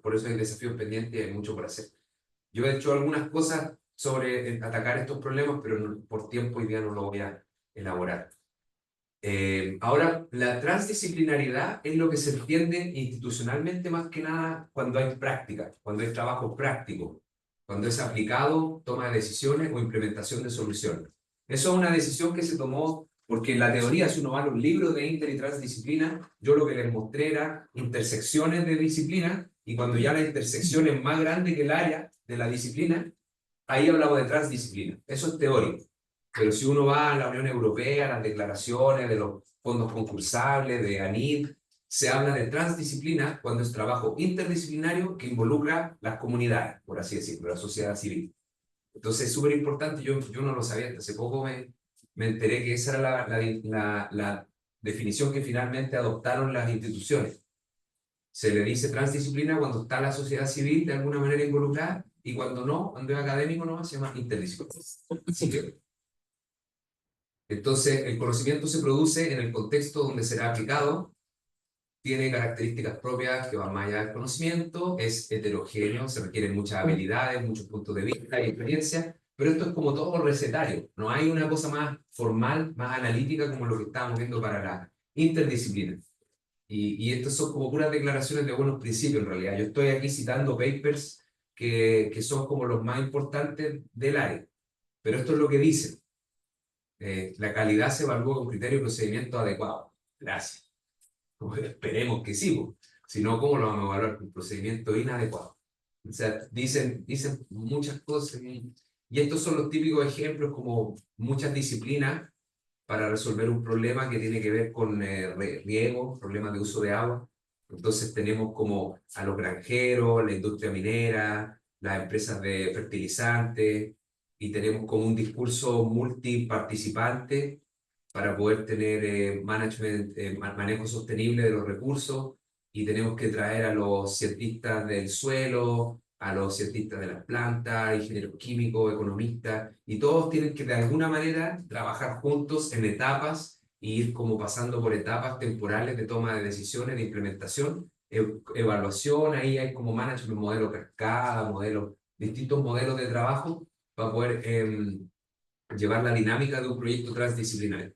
Por eso hay desafíos pendientes y hay mucho por hacer. Yo he hecho algunas cosas sobre atacar estos problemas, pero por tiempo hoy día no lo voy a elaborar. Ahora, la transdisciplinaridad es lo que se entiende institucionalmente más que nada cuando hay práctica, cuando hay trabajo práctico, cuando es aplicado, toma de decisiones o implementación de soluciones. Eso es una decisión que se tomó porque en la teoría, si uno va a los libros de inter y transdisciplina, yo lo que les mostré era intersecciones de disciplina, y cuando ya la intersección es más grande que el área de la disciplina, ahí hablamos de transdisciplina. Eso es teórico. Pero si uno va a la Unión Europea, las declaraciones de los fondos concursables, de ANID, se habla de transdisciplina cuando es trabajo interdisciplinario que involucra las comunidades, por así decirlo, la sociedad civil. Entonces es súper importante, yo no lo sabía, hasta hace poco me enteré que esa era la definición que finalmente adoptaron las instituciones. Se le dice transdisciplina cuando está la sociedad civil de alguna manera involucrada, y cuando no, cuando es académico no, se llama interdisciplinario. Así que, entonces, el conocimiento se produce en el contexto donde será aplicado, tiene características propias que van más allá del conocimiento, es heterogéneo, se requieren muchas habilidades, muchos puntos de vista y experiencia, pero esto es como todo recetario, no hay una cosa más formal, más analítica como lo que estábamos viendo para la interdisciplina. Y estos son como puras declaraciones de buenos principios en realidad. Yo estoy aquí citando papers que son como los más importantes del área, pero esto es lo que dicen. La calidad se evalúa con criterio y procedimiento adecuado. Gracias. Esperemos que sí, si no, ¿cómo lo vamos a evaluar? Con procedimiento inadecuado. O sea, dicen muchas cosas, y estos son los típicos ejemplos, como muchas disciplinas para resolver un problema que tiene que ver con riego, problemas de uso de agua. Entonces tenemos como a los granjeros, la industria minera, las empresas de fertilizantes, y tenemos como un discurso multiparticipante para poder tener manejo sostenible de los recursos, y tenemos que traer a los cientistas del suelo, a los cientistas de las plantas, ingenieros químicos, economistas, y todos tienen que de alguna manera trabajar juntos en etapas e ir como pasando por etapas temporales de toma de decisiones, de implementación, evaluación. Ahí hay como management, modelo cascada, distintos modelos de trabajo para poder llevar la dinámica de un proyecto transdisciplinario.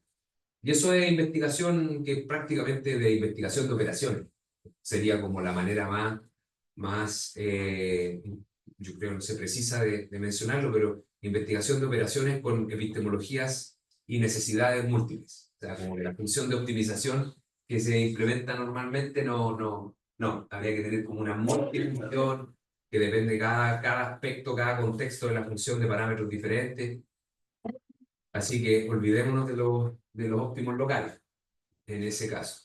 Y eso es investigación, que prácticamente de investigación de operaciones. Sería como la manera más yo creo, no se precisa de mencionarlo, pero investigación de operaciones con epistemologías y necesidades múltiples. O sea, como que la función de optimización que se implementa normalmente no. Habría que tener como una multifunción que depende de cada aspecto, cada contexto de la función, de parámetros diferentes. Así que olvidémonos de los óptimos locales en ese caso.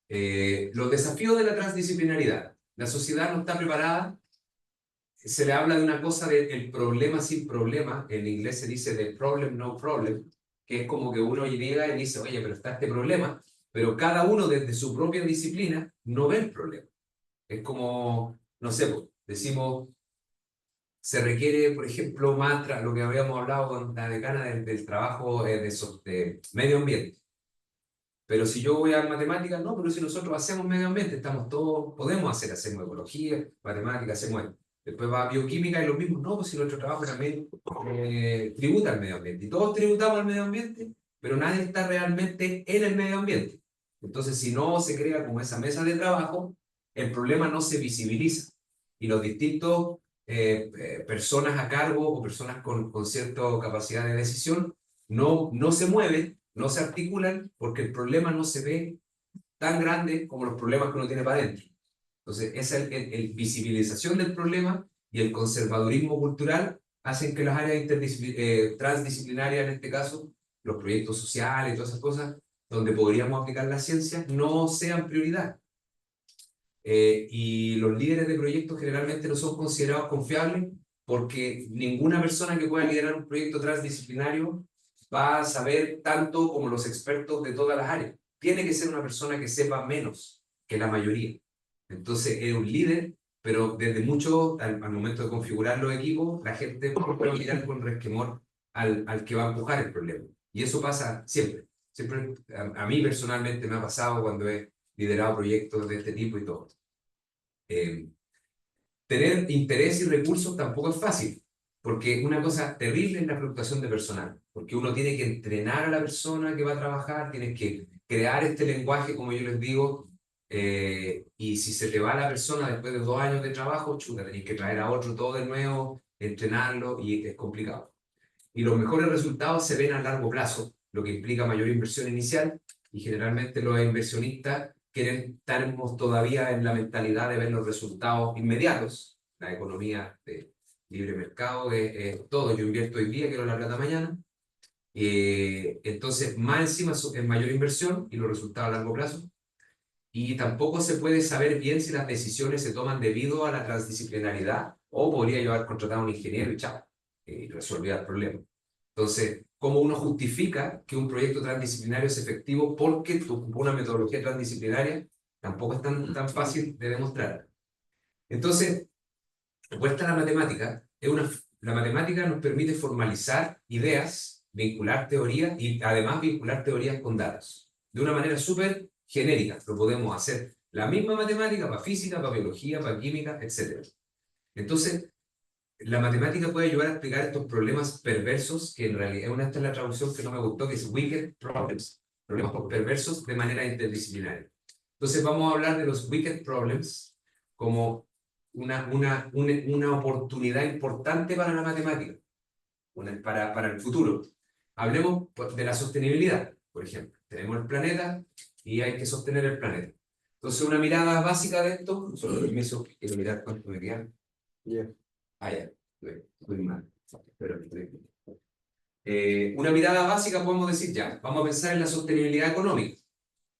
Los desafíos de la transdisciplinaridad. La sociedad no está preparada. Se le habla de una cosa del problema sin problema. En inglés se dice the problem no problem, que es como que uno llega y dice, oye, pero está este problema, pero cada uno desde su propia disciplina no ve el problema. Es como, no sé, pues, decimos, se requiere, por ejemplo, más lo que habíamos hablado con la decana del trabajo de medio ambiente. Pero si yo voy a matemáticas, no, pero si nosotros hacemos medio ambiente, estamos todos, podemos hacemos ecología, matemáticas, hacemos esto. Después va a bioquímica y lo mismo, no, pues si nuestro trabajo también tributa al medio ambiente. Y todos tributamos al medio ambiente, pero nadie está realmente en el medio ambiente. Entonces, si no se crea como esa mesa de trabajo, el problema no se visibiliza. Y los distintos personas a cargo o personas con cierta capacidad de decisión no se mueven, no se articulan, porque el problema no se ve tan grande como los problemas que uno tiene para adentro. Entonces, esa visibilización del problema y el conservadurismo cultural hacen que las áreas transdisciplinarias, en este caso, los proyectos sociales y todas esas cosas, donde podríamos aplicar la ciencia, no sean prioridad. Y los líderes de proyectos generalmente no son considerados confiables, porque ninguna persona que pueda liderar un proyecto transdisciplinario va a saber tanto como los expertos de todas las áreas. Tiene que ser una persona que sepa menos que la mayoría. Entonces es un líder, pero desde mucho, al momento de configurar los equipos, la gente puede mirar con resquemor al que va a empujar el problema. Y eso pasa siempre. Siempre a mí personalmente me ha pasado cuando he liderado proyectos de este tipo y todo. Tener interés y recursos tampoco es fácil, porque una cosa terrible es la fluctuación de personal, porque uno tiene que entrenar a la persona que va a trabajar, tienes que crear este lenguaje, como yo les digo, y si se te va la persona después de 2 años de trabajo, chuta, tenés que traer a otro todo de nuevo, entrenarlo, y es complicado. y los mejores resultados se ven a largo plazo, lo que implica mayor inversión inicial, y generalmente los inversionistas estamos todavía en la mentalidad de ver los resultados inmediatos. La economía de libre mercado es todo, yo invierto hoy día, quiero la plata mañana. Entonces, más encima es mayor inversión y los resultados a largo plazo. Y tampoco se puede saber bien si las decisiones se toman debido a la transdisciplinariedad o podría yo haber contratado a un ingeniero y chao, y resolvía el problema. Entonces, ¿cómo uno justifica que un proyecto transdisciplinario es efectivo porque ocupó una metodología transdisciplinaria? Tampoco es tan fácil de demostrar. Entonces, vuelta a la matemática, la matemática nos permite formalizar ideas, vincular teorías y además vincular teorías con datos. De una manera súper genérica, lo podemos hacer. La misma matemática para física, para biología, para química, etc. Entonces, la matemática puede ayudar a explicar estos problemas perversos, que en realidad, esta es la traducción que no me gustó, que es wicked problems, problemas perversos de manera interdisciplinaria. Entonces vamos a hablar de los wicked problems como una oportunidad importante para la matemática, para el futuro. Hablemos de la sostenibilidad, por ejemplo. Tenemos el planeta y hay que sostener el planeta. Entonces una mirada básica de esto, solo permiso, quiero mirar cuánto me queda. Yeah. Ya, muy mal. Pero, una mirada básica podemos decir ya, vamos a pensar en la sostenibilidad económica.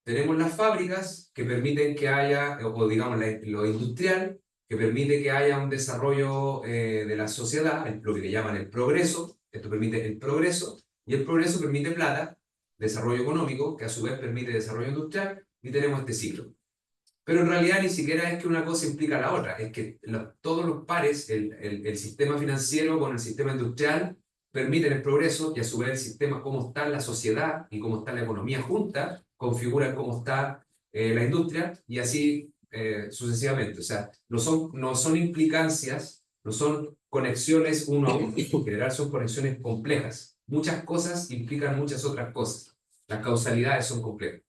Tenemos las fábricas que permiten que haya, o digamos lo industrial, que permite que haya un desarrollo de la sociedad, lo que le llaman el progreso. Esto permite el progreso, y el progreso permite plata, desarrollo económico, que a su vez permite desarrollo industrial, y tenemos este ciclo. Pero en realidad ni siquiera es que una cosa implica la otra, es que todos los pares, el sistema financiero con el sistema industrial, permiten el progreso, y a su vez el sistema, cómo está la sociedad y cómo está la economía juntas, configuran cómo está la industria, y así sucesivamente. O sea, no son implicancias, no son conexiones uno a uno, en general son conexiones complejas. Muchas cosas implican muchas otras cosas. Las causalidades son complejas.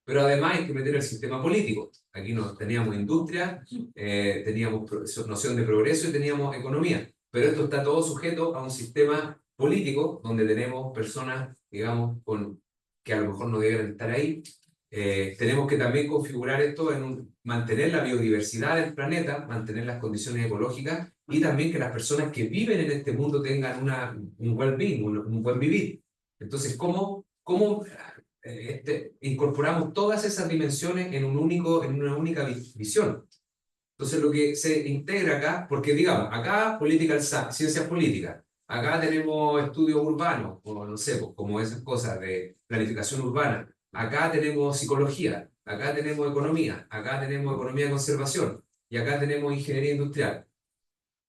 Pero además hay que meter el sistema político. Aquí teníamos industria, teníamos noción de progreso y teníamos economía. Pero esto está todo sujeto a un sistema político donde tenemos personas, digamos, que a lo mejor no deben estar ahí. Tenemos que también configurar esto mantener la biodiversidad del planeta, mantener las condiciones ecológicas y también que las personas que viven en este mundo tengan un well-being, un buen vivir. Entonces, ¿cómo incorporamos todas esas dimensiones en una única visión? Entonces lo que se integra acá, porque digamos, acá political science, ciencias políticas, acá tenemos estudios urbanos, o no sé, pues, como esas cosas de planificación urbana, acá tenemos psicología, acá tenemos economía de conservación, y acá tenemos ingeniería industrial.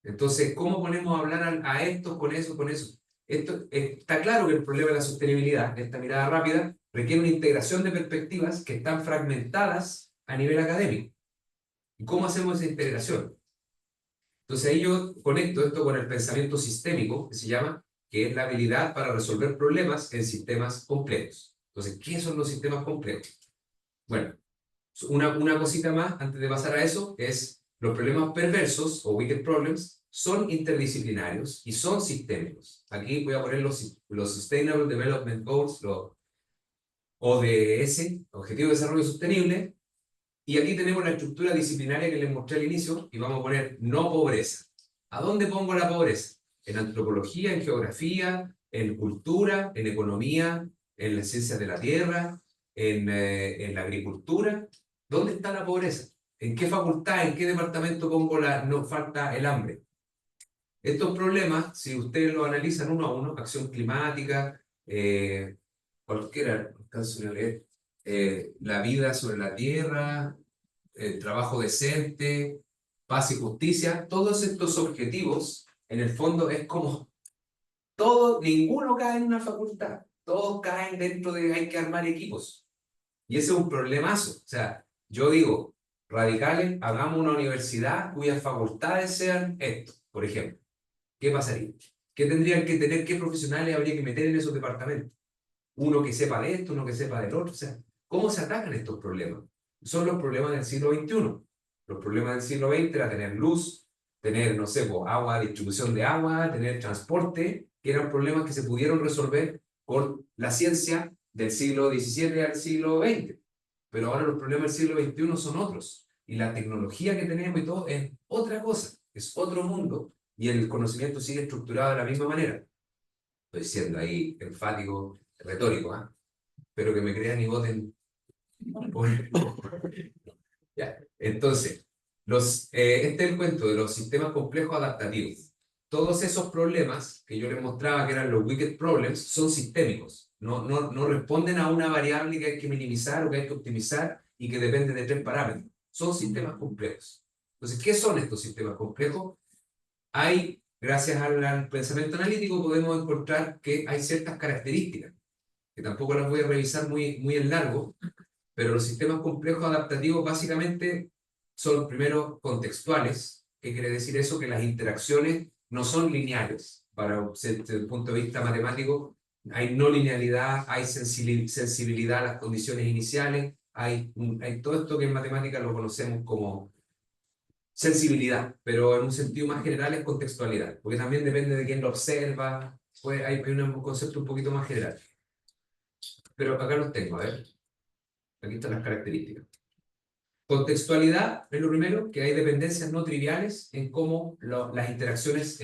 Entonces, ¿cómo ponemos a hablar a estos con eso, con eso? Está claro que el problema de la sostenibilidad, de esta mirada rápida, requiere una integración de perspectivas que están fragmentadas a nivel académico. ¿Y cómo hacemos esa integración? Entonces ahí yo conecto esto con el pensamiento sistémico, que se llama, que es la habilidad para resolver problemas en sistemas complejos. Entonces, ¿qué son los sistemas complejos? Bueno, una cosita más antes de pasar a eso es los problemas perversos o wicked problems son interdisciplinarios y son sistémicos. Aquí voy a poner los Sustainable Development Goals, los ODS, Objetivo de Desarrollo Sostenible, y aquí tenemos la estructura disciplinaria que les mostré al inicio y vamos a poner no pobreza. ¿A dónde pongo la pobreza? En antropología, en geografía, en cultura, en economía, en las ciencias de la tierra, en la agricultura. ¿Dónde está la pobreza? ¿En qué facultad, en qué departamento pongo no falta el hambre? Estos problemas, si ustedes lo analizan uno a uno, acción climática, cualquiera, la vida sobre la tierra, trabajo decente, paz y justicia, todos estos objetivos, en el fondo es como ninguno cae en una facultad, todos caen dentro de hay que armar equipos. Y ese es un problemazo. O sea, yo digo, radicales, hagamos una universidad cuyas facultades sean esto, por ejemplo. ¿Qué pasaría? ¿Qué tendrían que tener? ¿Qué profesionales habría que meter en esos departamentos? Uno que sepa de esto, uno que sepa del otro. O sea, ¿cómo se atacan estos problemas? Son los problemas del siglo XXI. Los problemas del siglo XX era tener luz, tener, no sé, agua, distribución de agua, tener transporte, que eran problemas que se pudieron resolver con la ciencia del siglo XVII al siglo XX. Pero ahora los problemas del siglo XXI son otros. Y la tecnología que tenemos y todo es otra cosa, es otro mundo, y el conocimiento sigue estructurado de la misma manera. Estoy siendo ahí enfático, retórico, ¿eh? Pero que me crean y voten. Ya. Entonces, este es el cuento de los sistemas complejos adaptativos. Todos esos problemas que yo les mostraba que eran los wicked problems son sistémicos. No responden a una variable que hay que minimizar o que hay que optimizar y que depende de 3 parámetros. Son sistemas complejos. Entonces, ¿qué son estos sistemas complejos? Gracias al pensamiento analítico, podemos encontrar que hay ciertas características, que tampoco las voy a revisar muy en largo, pero los sistemas complejos adaptativos básicamente son primero contextuales. ¿Qué quiere decir eso? Que las interacciones no son lineales. Desde el punto de vista matemático, hay no linealidad, hay sensibilidad a las condiciones iniciales, hay todo esto que en matemática lo conocemos como sensibilidad, pero en un sentido más general es contextualidad, porque también depende de quién lo observa, pues hay un concepto un poquito más general. Pero acá los tengo, a ver. Aquí están las características. Contextualidad es lo primero, que hay dependencias no triviales en cómo las interacciones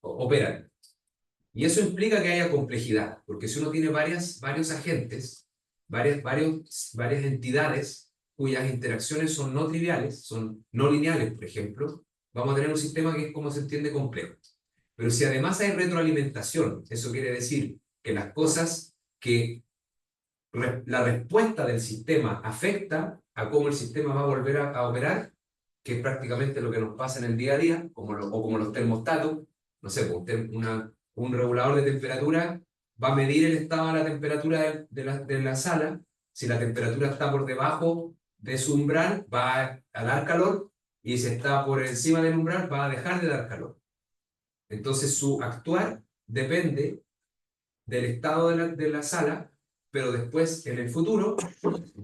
operan. Y eso implica que haya complejidad, porque si uno tiene varios agentes, varias entidades cuyas interacciones son no triviales, son no lineales, por ejemplo, vamos a tener un sistema que es como se entiende complejo. Pero si además hay retroalimentación, eso quiere decir que las cosas que la respuesta del sistema afecta a cómo el sistema va a volver a operar, que es prácticamente lo que nos pasa en el día a día, o como los termostatos. No sé, un regulador de temperatura va a medir el estado de la temperatura de la sala. Si la temperatura está por debajo de su umbral, va a dar calor, y si está por encima del umbral, va a dejar de dar calor. Entonces su actuar depende del estado de la sala, pero después, en el futuro,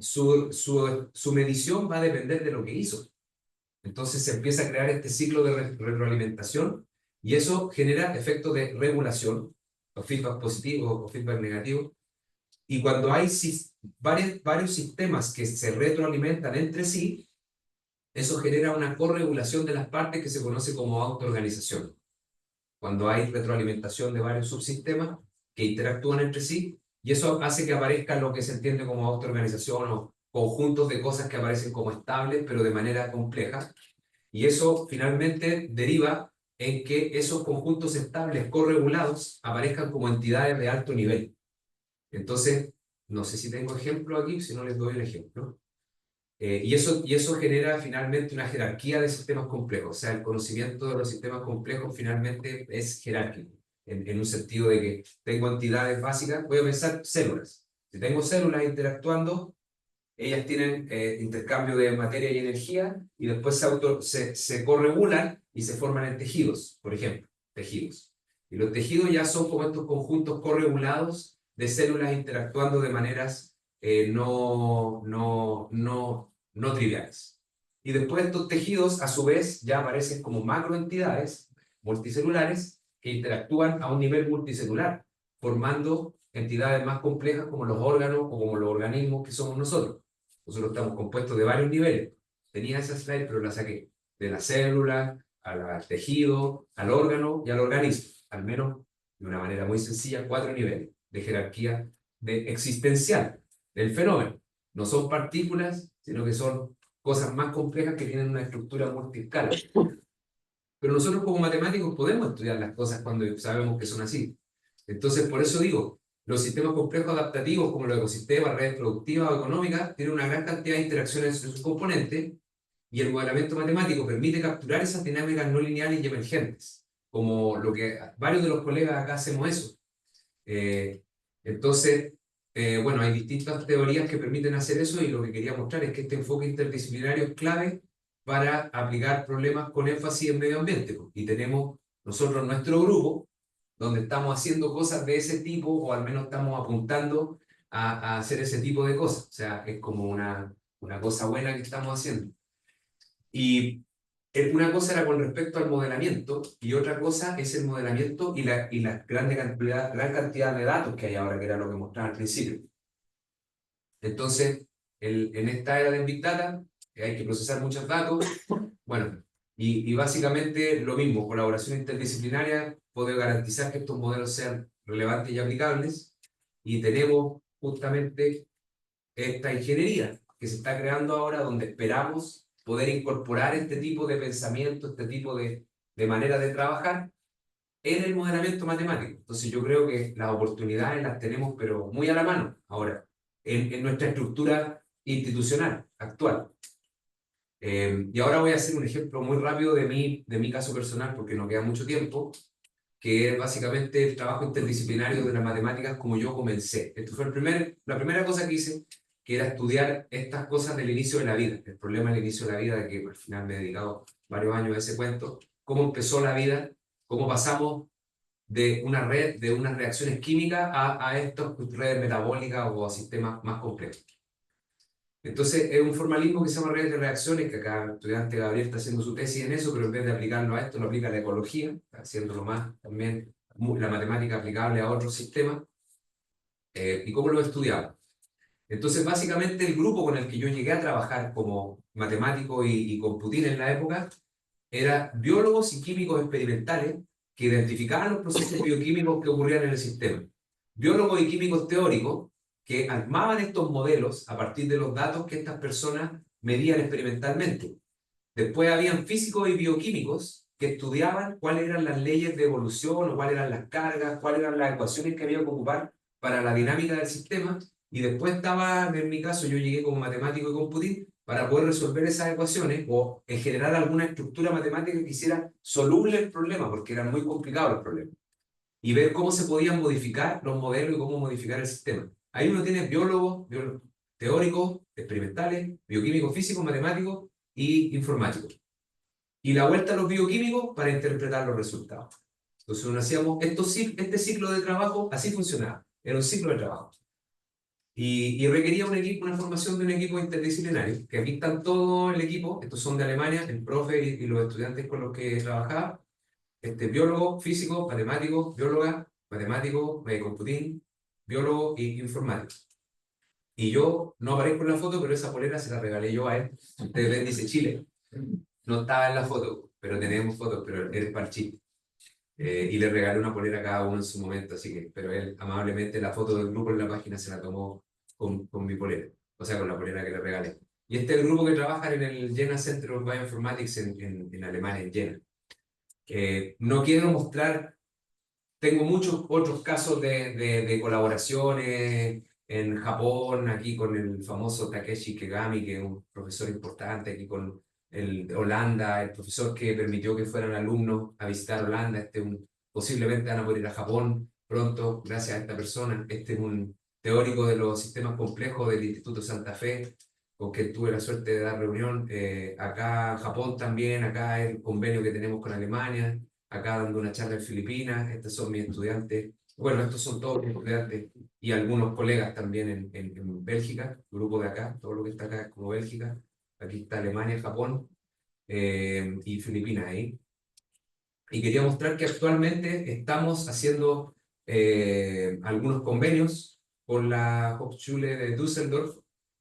su medición va a depender de lo que hizo. Entonces se empieza a crear este ciclo de retroalimentación, y eso genera efectos de regulación, o feedback positivo o feedback negativo. Y cuando hay varios sistemas que se retroalimentan entre sí, eso genera una corregulación de las partes que se conoce como autoorganización. Cuando hay retroalimentación de varios subsistemas que interactúan entre sí, y eso hace que aparezca lo que se entiende como autoorganización o conjuntos de cosas que aparecen como estables, pero de manera compleja. Y eso finalmente deriva en que esos conjuntos estables corregulados aparezcan como entidades de alto nivel. Entonces, no sé si tengo ejemplo aquí, si no les doy el ejemplo. Y eso genera finalmente una jerarquía de sistemas complejos. O sea, el conocimiento de los sistemas complejos finalmente es jerárquico, en un sentido de que tengo entidades básicas. Voy a pensar células. Si tengo células interactuando, ellas tienen intercambio de materia y energía, y después se corregulan y se forman en tejidos, por ejemplo, tejidos. Y los tejidos ya son como estos conjuntos corregulados de células interactuando de maneras no triviales. Y después estos tejidos, a su vez, ya aparecen como macroentidades multicelulares que interactúan a un nivel multicelular, formando entidades más complejas como los órganos o como los organismos que somos nosotros. Nosotros estamos compuestos de varios niveles. Tenía esa slide, pero la saqué. De la célula, al tejido, al órgano y al organismo. Al menos, de una manera muy sencilla, 4 niveles de jerarquía existencial del fenómeno. No son partículas, sino que son cosas más complejas que tienen una estructura multiescala. Pero nosotros como matemáticos podemos estudiar las cosas cuando sabemos que son así. Entonces, por eso digo, los sistemas complejos adaptativos, como los ecosistemas, redes productivas o económicas, tienen una gran cantidad de interacciones entre sus componentes, y el modelamiento matemático permite capturar esas dinámicas no lineales y emergentes, como lo que varios de los colegas acá hacemos eso. Entonces, bueno, hay distintas teorías que permiten hacer eso, y lo que quería mostrar es que este enfoque interdisciplinario es clave para aplicar problemas con énfasis en medio ambiente. Y tenemos nosotros nuestro grupo, donde estamos haciendo cosas de ese tipo, o al menos estamos apuntando a hacer ese tipo de cosas. O sea, es como una cosa buena que estamos haciendo. Y Una cosa era con respecto al modelamiento y otra cosa es el modelamiento y la gran cantidad de datos que hay ahora, que era lo que mostraba al principio. Entonces, en esta era del Big Data, hay que procesar muchos datos. Bueno, y básicamente lo mismo, colaboración interdisciplinaria, poder garantizar que estos modelos sean relevantes y aplicables. Y tenemos justamente esta ingeniería que se está creando ahora, donde esperamos poder incorporar este tipo de pensamiento, este tipo de manera de trabajar en el modelamiento matemático. Entonces yo creo que las oportunidades las tenemos, pero muy a la mano ahora, en nuestra estructura institucional actual. Y ahora voy a hacer un ejemplo muy rápido de mi caso personal, porque no queda mucho tiempo, que es básicamente el trabajo interdisciplinario de las matemáticas como yo comencé. Esto fue la primera cosa que hice, que era estudiar estas cosas del inicio de la vida, el problema del inicio de la vida, de que al final me he dedicado varios años a ese cuento, cómo empezó la vida, cómo pasamos de una red, de unas reacciones químicas a estas redes metabólicas o a sistemas más complejos. Entonces, es un formalismo que se llama redes de reacciones, que acá el estudiante Gabriel está haciendo su tesis en eso, pero en vez de aplicarlo a esto, lo aplica a la ecología, haciéndolo más también la matemática aplicable a otros sistemas. ¿Y cómo lo he estudiado? Entonces, básicamente, el grupo con el que yo llegué a trabajar como matemático y computín en la época era biólogos y químicos experimentales que identificaban los procesos bioquímicos que ocurrían en el sistema. Biólogos y químicos teóricos que armaban estos modelos a partir de los datos que estas personas medían experimentalmente. Después habían físicos y bioquímicos que estudiaban cuáles eran las leyes de evolución o cuáles eran las cargas, cuáles eran las ecuaciones que había que ocupar para la dinámica del sistema. Y después estaba, en mi caso, yo llegué como matemático y computín para poder resolver esas ecuaciones o generar alguna estructura matemática que hiciera soluble el problema, porque eran muy complicados los problemas. Y ver cómo se podían modificar los modelos y cómo modificar el sistema. Ahí uno tiene biólogos teóricos, experimentales, bioquímicos, físicos, matemáticos y informáticos. Y la vuelta a los bioquímicos para interpretar los resultados. Entonces, uno hacíamos este ciclo de trabajo, así funcionaba. Era un ciclo de trabajo. Y requería un equipo, una formación de un equipo interdisciplinario, que aquí están todo el equipo, estos son de Alemania, el profe y los estudiantes con los que trabajaba, biólogo, físico, matemático, bióloga, matemático, computín, biólogo y informático. Y yo no aparezco en la foto, pero esa polera se la regalé yo a él. Ustedes ven, dice Chile. No estaba en la foto, pero tenemos fotos, pero él es parchito. Y le regalé una polera a cada uno en su momento, así que, pero él amablemente la foto del grupo en la página se la tomó con mi polera, o sea, con la polera que le regalé. Y este es el grupo que trabaja en el Jena Center of Bioinformatics en Alemania, en Jena. No quiero mostrar, tengo muchos otros casos de colaboraciones en Japón, aquí con el famoso Takeshi Kegami, que es un profesor importante, aquí con el de Holanda, el profesor que permitió que fueran alumnos a visitar Holanda, posiblemente van a poder ir a Japón pronto, gracias a esta persona. Este es un teórico de los sistemas complejos del Instituto Santa Fe, con quien tuve la suerte de dar reunión. Acá en Japón también, acá el convenio que tenemos con Alemania, acá dando una charla en Filipinas. Estos son mis estudiantes, bueno, estos son todos mis estudiantes y algunos colegas también en Bélgica, grupo de acá, todo lo que está acá es como Bélgica. Aquí está Alemania, Japón y Filipinas ahí. Y quería mostrar que actualmente estamos haciendo algunos convenios con la Hochschule de Düsseldorf,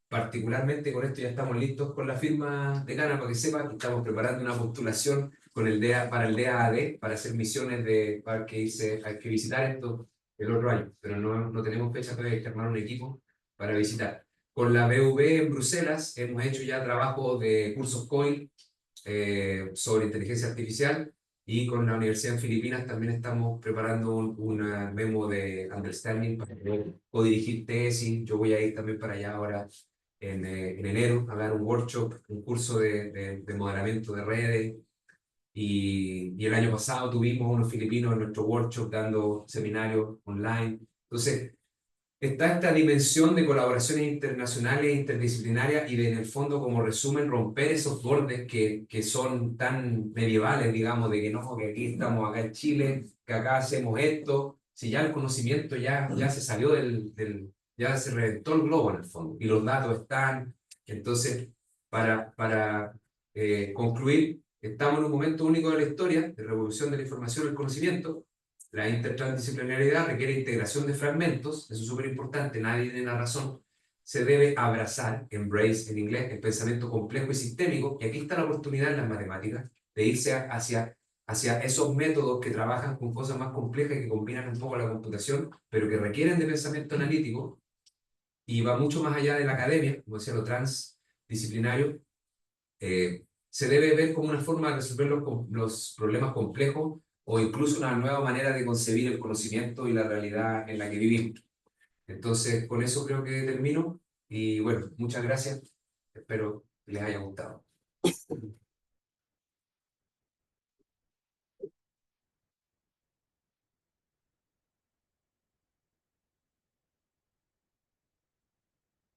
particularmente con esto ya estamos listos con la firma de Cana, para que sepan que estamos preparando una postulación con el para el DAAD, para hacer misiones para que hay que visitar esto el otro año, pero no tenemos fecha todavía, hay que armar un equipo para visitar. Con la BV en Bruselas hemos hecho ya trabajo de cursos COIL sobre inteligencia artificial, y con la Universidad en Filipinas también estamos preparando una memo de understanding para poder codirigir tesis. Yo voy a ir también para allá ahora en enero a dar un workshop, un curso de modelamiento de redes. Y el año pasado tuvimos unos filipinos en nuestro workshop dando seminarios online. Entonces, está esta dimensión de colaboraciones internacionales e interdisciplinarias y de, en el fondo, como resumen, romper esos bordes que son tan medievales, digamos, de que no, que aquí estamos acá en Chile, que acá hacemos esto. Si ya el conocimiento ya se salió ya se reventó el globo en el fondo y los datos están. Entonces, para concluir, estamos en un momento único de la historia, de revolución de la información y el conocimiento. La intertransdisciplinariedad requiere integración de fragmentos, eso es súper importante, nadie tiene la razón. Se debe abrazar, embrace en inglés, el pensamiento complejo y sistémico, y aquí está la oportunidad en las matemáticas de irse hacia esos métodos que trabajan con cosas más complejas y que combinan un poco la computación, pero que requieren de pensamiento analítico, y va mucho más allá de la academia, como decía, lo transdisciplinario. Se debe ver como una forma de resolver los problemas complejos o incluso una nueva manera de concebir el conocimiento y la realidad en la que vivimos. Entonces, con eso creo que termino y bueno, muchas gracias. Espero que les haya gustado.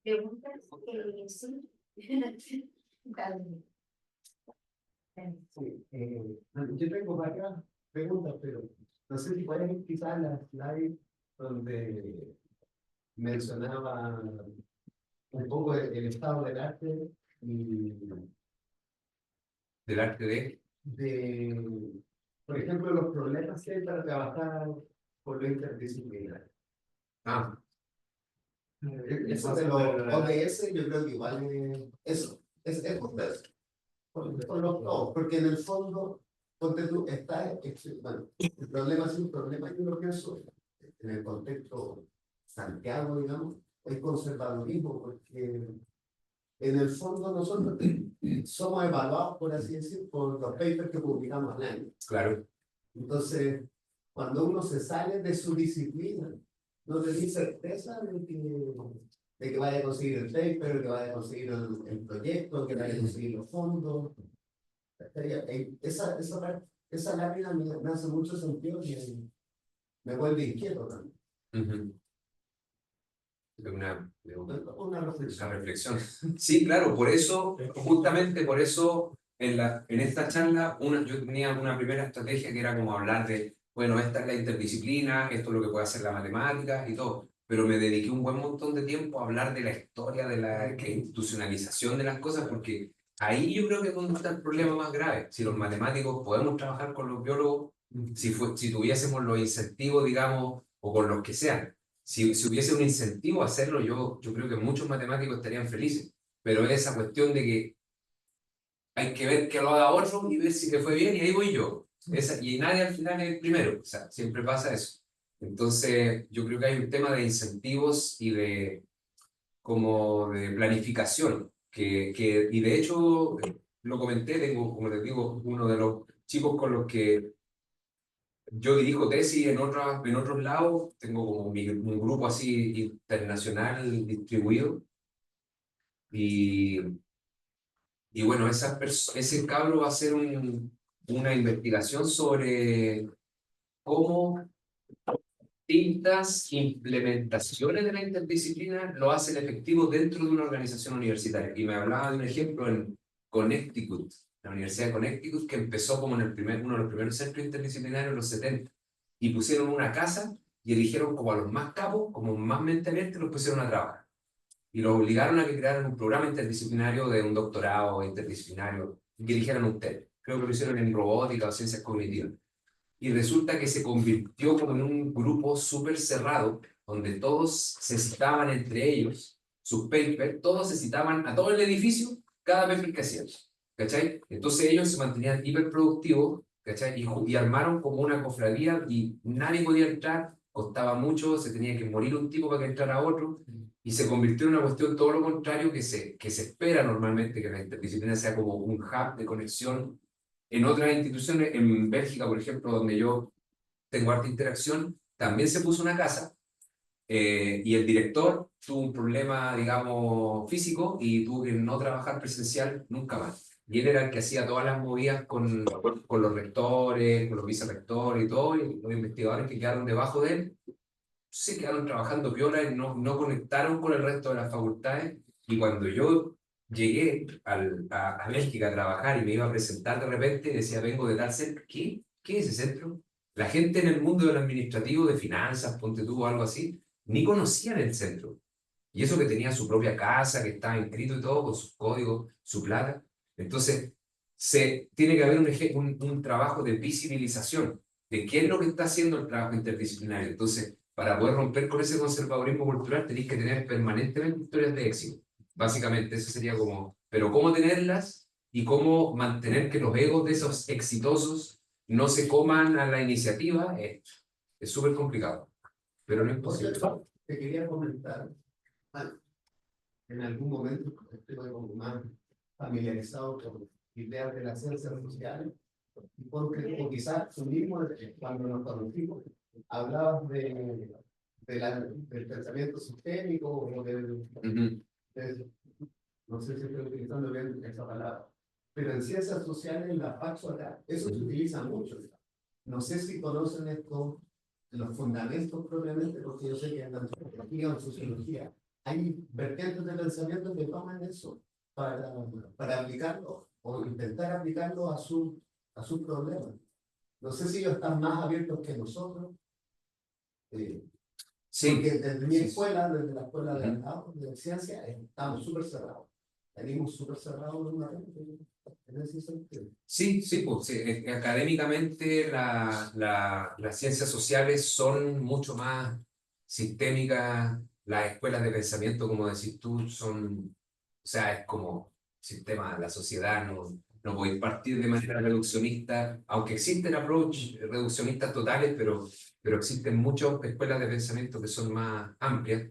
¿Preguntas? Sí. Dale. Sí, yo tengo varias preguntas, pero no sé si puedes quizás la slide donde mencionaba un poco el estado del arte y Del arte de, por ejemplo, los problemas que hay para trabajar por lo interdisciplinario. Ah, Eso de los ODS, yo creo que igual eso es complejo. Con los dos, porque en el fondo, ponte tú, bueno, el problema es un problema, yo lo pienso, en el contexto Santiago, digamos, el conservadurismo, porque en el fondo nosotros somos evaluados, por así decir, por los papers que publicamos al año. claro. Entonces, cuando uno se sale de su disciplina, no tiene certeza de que vaya a conseguir el paper, que vaya a conseguir el proyecto, que vaya a conseguir los fondos. Esa lámina me hace mucho sentido y me vuelve inquieto también. Una reflexión. Una reflexión. Sí, claro, por eso, justamente por eso, en esta charla, yo tenía una primera estrategia que era como hablar de, bueno, esta es la interdisciplina, esto es lo que puede hacer la matemática y todo, pero me dediqué un buen montón de tiempo a hablar de la historia, de la institucionalización de las cosas, porque ahí yo creo que es donde está el problema más grave. Si los matemáticos podemos trabajar con los biólogos, si tuviésemos los incentivos, digamos, o con los que sean, si hubiese un incentivo a hacerlo, yo creo que muchos matemáticos estarían felices, pero es esa cuestión de que hay que ver que lo haga otro y ver si le fue bien y ahí voy yo. Y nadie al final es el primero, o sea, siempre pasa eso. Entonces, yo creo que hay un tema de incentivos y como de planificación, y de hecho, lo comenté, tengo, como les digo, uno de los chicos con los que yo dirijo tesis en otros lados, tengo como un grupo así internacional distribuido, y, y bueno, ese cabro va a hacer una investigación sobre cómo distintas implementaciones de la interdisciplina lo hacen efectivo dentro de una organización universitaria. Y me hablaba de un ejemplo en Connecticut, la Universidad de Connecticut, que empezó como uno de los primeros centros interdisciplinarios en los 70, y pusieron una casa y eligieron como a los más capos, como más mente abierta, los pusieron a trabajar. Y los obligaron a que crearan un programa interdisciplinario de un doctorado interdisciplinario, y que eligieran un tema. Creo que lo hicieron en robótica o ciencias cognitivas. Y resulta que se convirtió como en un grupo súper cerrado, donde todos se citaban entre ellos, sus papers, todos se citaban a todo el edificio, cada paper que hacían, ¿cachai? Entonces ellos se mantenían hiperproductivos, ¿cachai? Y armaron como una cofradía y nadie podía entrar, costaba mucho, se tenía que morir un tipo para que entrara otro, y se convirtió en una cuestión todo lo contrario que se espera normalmente, que la interdisciplina sea como un hub de conexión. En otras instituciones, en Bélgica, por ejemplo, donde yo tengo harta interacción, también se puso una casa, y el director tuvo un problema, digamos, físico y tuvo que no trabajar presencial nunca más. Y él era el que hacía todas las movidas con los rectores, con los vicerrectores y todo, y los investigadores que quedaron debajo de él se quedaron trabajando piola y no conectaron con el resto de las facultades. Y cuando yo llegué a Bélgica a trabajar y me iba a presentar de repente, decía, vengo de tal centro. ¿Qué es ese centro? La gente en el mundo del administrativo, de finanzas, ponte tú o algo así, ni conocían el centro. Y eso que tenía su propia casa, que estaba inscrito y todo, con sus códigos, su plata. Entonces, tiene que haber un trabajo de visibilización de qué es lo que está haciendo el trabajo interdisciplinario. Entonces, para poder romper con ese conservadurismo cultural, tenéis que tener permanentemente historias de éxito. Básicamente, eso sería como, pero cómo tenerlas y cómo mantener que los egos de esos exitosos no se coman a la iniciativa, es súper complicado, pero no es imposible. Te quería comentar, bueno, en algún momento estoy como más familiarizado con ideas de las ciencias sociales, porque o quizás tú mismo, cuando nos conocimos, hablabas del pensamiento sistémico o no sé si estoy utilizando bien esa palabra, pero en ciencias sociales, la Paxo acá, eso se utiliza mucho. No sé si conocen esto, los fundamentos propiamente, porque yo sé que en la antropología o en sociología hay vertientes de pensamiento que toman eso para aplicarlo o intentar aplicarlo a su problema. No sé si ellos están más abiertos que nosotros. Sí. Porque desde mi escuela, desde la escuela de ciencia, estamos súper cerrados. Venimos súper cerrados en ese sentido. Sí, sí, pues, sí, académicamente las ciencias sociales son mucho más sistémicas, las escuelas de pensamiento, como decís tú, son, o sea, es como sistema de la sociedad, no podéis partir de manera reduccionista, aunque existen approach reduccionistas totales, pero existen muchas escuelas de pensamiento que son más amplias.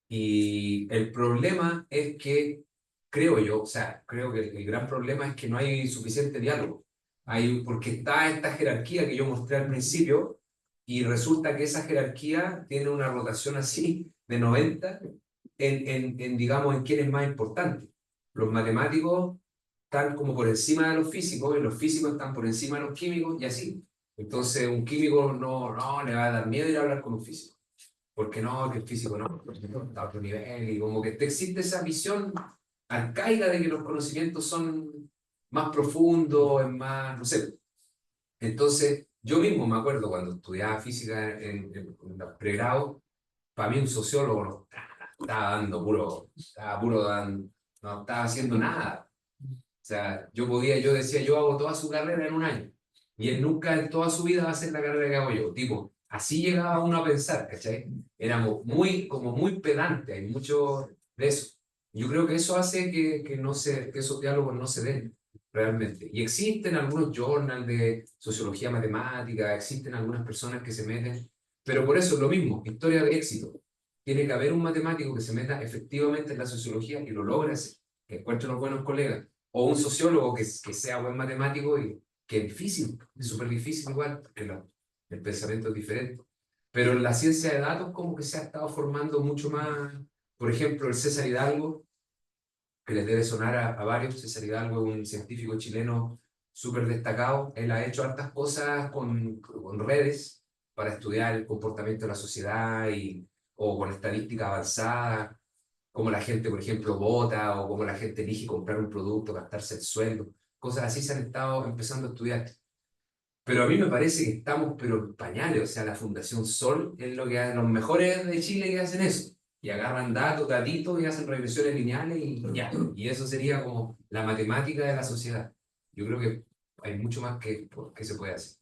Y el problema es que, creo yo, o sea, creo que el gran problema es que no hay suficiente diálogo. Porque está esta jerarquía que yo mostré al principio, y resulta que esa jerarquía tiene una rotación así de 90 digamos, en quién es más importante. Los matemáticos están como por encima de los físicos, y los físicos están por encima de los químicos, y así. Entonces, un químico no le va a dar miedo ir a hablar con un físico. Porque no, que el físico no, porque está a otro nivel, y como que existe esa visión arcaica de que los conocimientos son más profundos, es más, no sé. Entonces, yo mismo me acuerdo cuando estudiaba física en pregrado, para mí un sociólogo no estaba dando no estaba haciendo nada. O sea, yo decía, yo hago toda su carrera en un año, y él nunca en toda su vida va a hacer la carrera que hago yo. Tipo, así llegaba uno a pensar, ¿cachai? Éramos como muy pedantes, hay mucho de eso. Yo creo que eso hace que esos diálogos no se den realmente. Y existen algunos journals de sociología matemática, existen algunas personas que se meten, pero por eso es lo mismo, historia de éxito. Tiene que haber un matemático que se meta efectivamente en la sociología y lo logre hacer, que encuentre unos buenos colegas, o un sociólogo que sea buen matemático, y que es difícil, es súper difícil igual, porque el pensamiento es diferente. Pero en la ciencia de datos como que se ha estado formando mucho más, por ejemplo, el César Hidalgo, que les debe sonar a varios. César Hidalgo es un científico chileno súper destacado. Él ha hecho hartas cosas con redes para estudiar el comportamiento de la sociedad, o con estadística avanzada, cómo la gente, por ejemplo, vota, o cómo la gente elige comprar un producto, gastarse el sueldo. Cosas así se han estado empezando a estudiar. Pero a mí me parece que estamos, pero en pañales. O sea, la Fundación Sol es lo que hacen los mejores de Chile, que hacen eso. Y agarran datitos, y hacen regresiones lineales, y ya. Y eso sería como la matemática de la sociedad. Yo creo que hay mucho más que se puede hacer.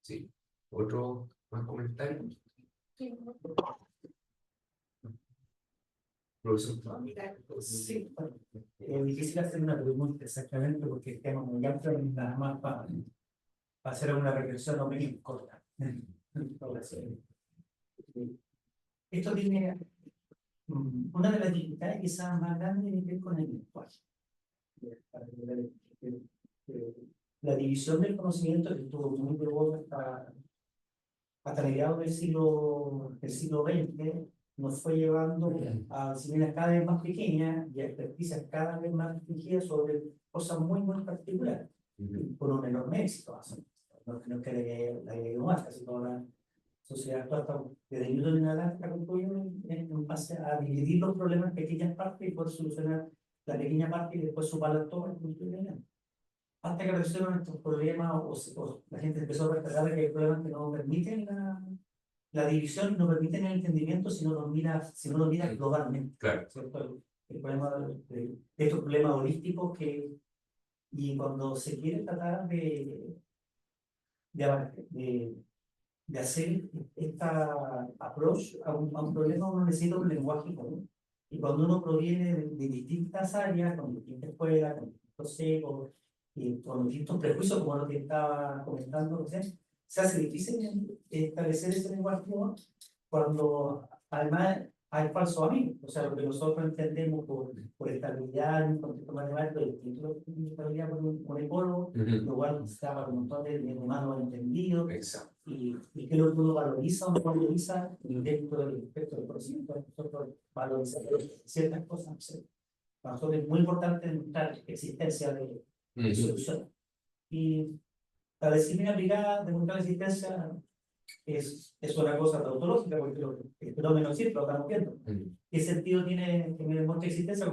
Sí. ¿Otro más comentario? Sí. Profesor. Sí, es difícil hacer una pregunta exactamente porque el tema es muy amplio, nada más para hacer una reflexión o menos corta. Esto tiene una de las dificultades quizás más grandes tiene que ver con el lenguaje. La división del conocimiento que estuvo muy de moda hasta mediados del siglo XX nos fue llevando a disciplinas cada vez más pequeñas y a experticias cada vez más restringidas sobre cosas muy, muy particulares, con un enorme éxito. No que la idea más, casi toda la sociedad actual, desde Newton en adelante, está construyendo en base a dividir los problemas en pequeñas partes y poder solucionar la pequeña parte y después sumarla todo y construir el hasta que resuelvan estos problemas, o la gente empezó a respetar que hay problemas que no permiten la división, no permiten el entendimiento si no lo mira globalmente. Claro. ¿Cierto? El problema estos problemas holísticos que Y cuando se quiere tratar de hacer esta approach a un problema, uno necesita un lenguaje común. Y cuando uno proviene de distintas áreas, con distintas escuelas, con distintos sesgos, y con distintos prejuicios, como lo que estaba comentando recién, se hace difícil establecer ese lenguaje común cuando además hay falsos amigos. O sea, lo que nosotros entendemos por estabilidad en un contexto matemático, distinto a lo que es estabilidad por un ecólogo, lo cual se llama un montón de humanos entendidos. Exacto. Y que lo que uno valoriza o no valoriza dentro del espectro del conocimiento. Nosotros valorizamos ciertas cosas. ¿Sí? Para nosotros es muy importante demostrar existencia de soluciones. Y la disciplina aplicada, demostrar la existencia, es una cosa tautológica, porque el fenómeno sí lo estamos viendo. ¿Qué sentido tiene que me demuestre existencia?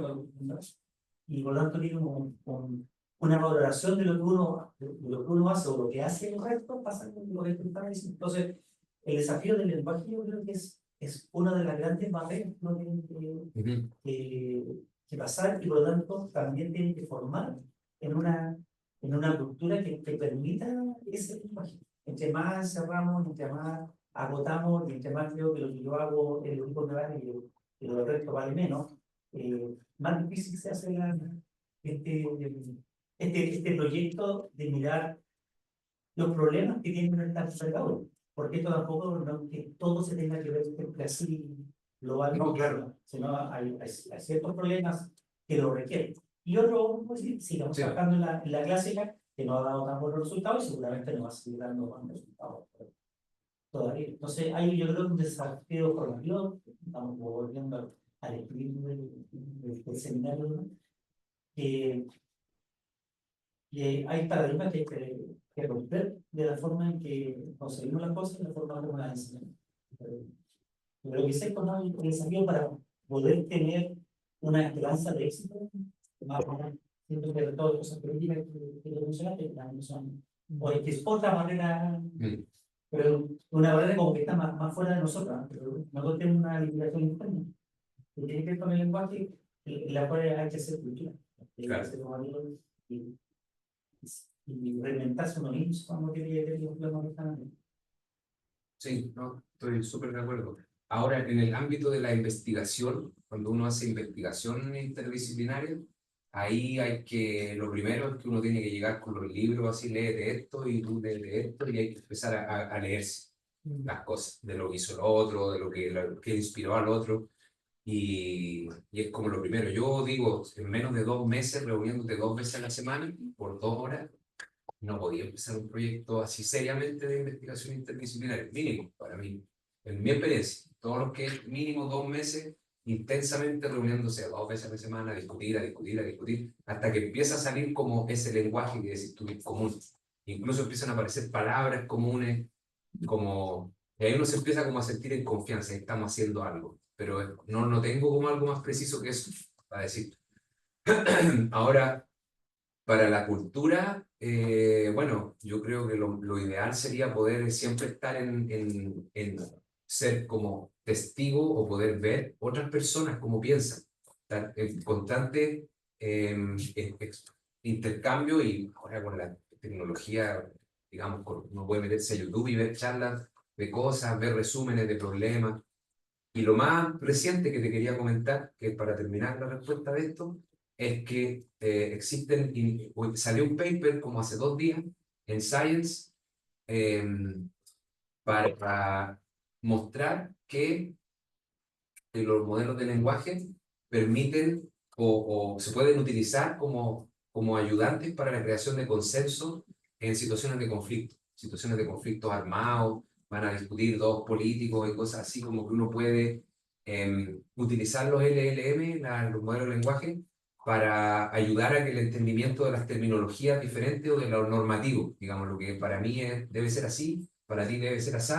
Y por lo tanto tiene una valoración de lo que uno hace o lo que hace el resto pasa con lo que está diciendo. Entonces, el desafío del lenguaje yo creo que es una de las grandes barreras que uno tiene que pasar, y por lo tanto también tiene que formar en una cultura que permita ese lenguaje. Entre más cerramos, entre más agotamos, y entre más creo que lo que yo hago es lo único que vale y lo del resto vale menos, más difícil se hace este proyecto de mirar los problemas que tienen el mercado. Porque esto tampoco no que todo se tenga que ver siempre así global, no, claro, sino hay ciertos problemas que lo requieren. Y otro, pues sí, sigamos trabajando en la clásica, que no ha dado tan buenos resultados y seguramente no va a seguir dando buenos resultados todavía. Entonces, hay yo creo un desafío formativo, estamos volviendo al espíritu del seminario, ¿no? Que hay paradigmas que hay que romper de la forma en que conseguimos las cosas y la forma como las enseñamos. Pero que sé cómo el desafío para poder tener una esperanza de éxito, más siento que todas las cosas políticas que lo mencionaste, no son, o es que es otra manera, pero una manera como que está más fuera de nosotros, pero nosotros tenemos una limitación interna, que tiene que ver con el lenguaje, en la cual hay que hacer cultura, hay que hacer amigos y reinventarse uno mismo cuando quiere ver los problemas que están. Sí, no, estoy súper de acuerdo. Ahora, en el ámbito de la investigación, cuando uno hace investigación interdisciplinaria, ahí lo primero es que uno tiene que llegar con los libros, así léete esto y tú léete esto, y hay que empezar a leerse las cosas, de lo que hizo el otro, de lo que inspiró al otro, y es como lo primero. Yo digo, en menos de 2 meses, reuniéndote 2 veces a la semana, por 2 horas, no podía empezar un proyecto así seriamente de investigación interdisciplinaria, mínimo para mí, en mi experiencia, todos los que mínimo 2 meses intensamente reuniéndose 2 veces a la semana a discutir, hasta que empieza a salir como ese lenguaje que decís tú, común. Incluso empiezan a aparecer palabras comunes, y ahí uno se empieza como a sentir en confianza, que estamos haciendo algo, pero no tengo como algo más preciso que eso para decir. Ahora, para la cultura, bueno, yo creo que lo ideal sería poder siempre estar en ser como testigo o poder ver otras personas cómo piensan, estar en constante intercambio, y ahora con la tecnología, digamos, uno puede meterse a YouTube y ver charlas de cosas, ver resúmenes de problemas. Y lo más reciente que te quería comentar, que para terminar la respuesta de esto, es que salió un paper como hace 2 días en Science para mostrar que los modelos de lenguaje permiten o se pueden utilizar como ayudantes para la creación de consenso en situaciones de conflictos armados. Van a discutir 2 políticos y cosas así, como que uno puede utilizar los LLM, los modelos de lenguaje, para ayudar a que el entendimiento de las terminologías diferentes o de lo normativo, digamos, lo que para mí debe ser así, para ti debe ser así,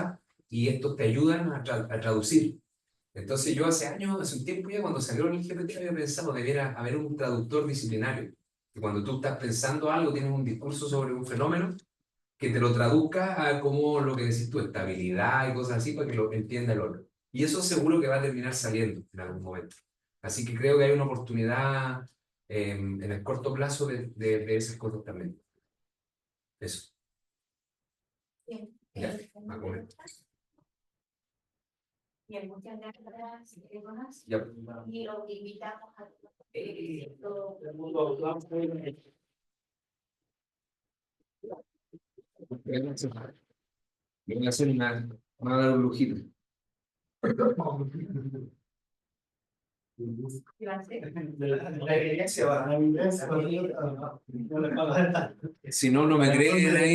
y estos te ayudan a traducir. Entonces yo hace un tiempo ya, cuando salió el GPT, había pensado que debiera haber un traductor disciplinario, que cuando tú estás pensando algo, tienes un discurso sobre un fenómeno, que te lo traduzca a como lo que decís tú, estabilidad y cosas así, para que lo entienda el otro. Y eso seguro que va a terminar saliendo en algún momento. Así que creo que hay una oportunidad en el corto plazo de esas cosas también. Eso. Bien. Ya, a comer. Bien, muchas gracias, Jonas. Ya. Y lo invitamos a Voy a hacer una dar un lujito. Si no, no me creen ahí.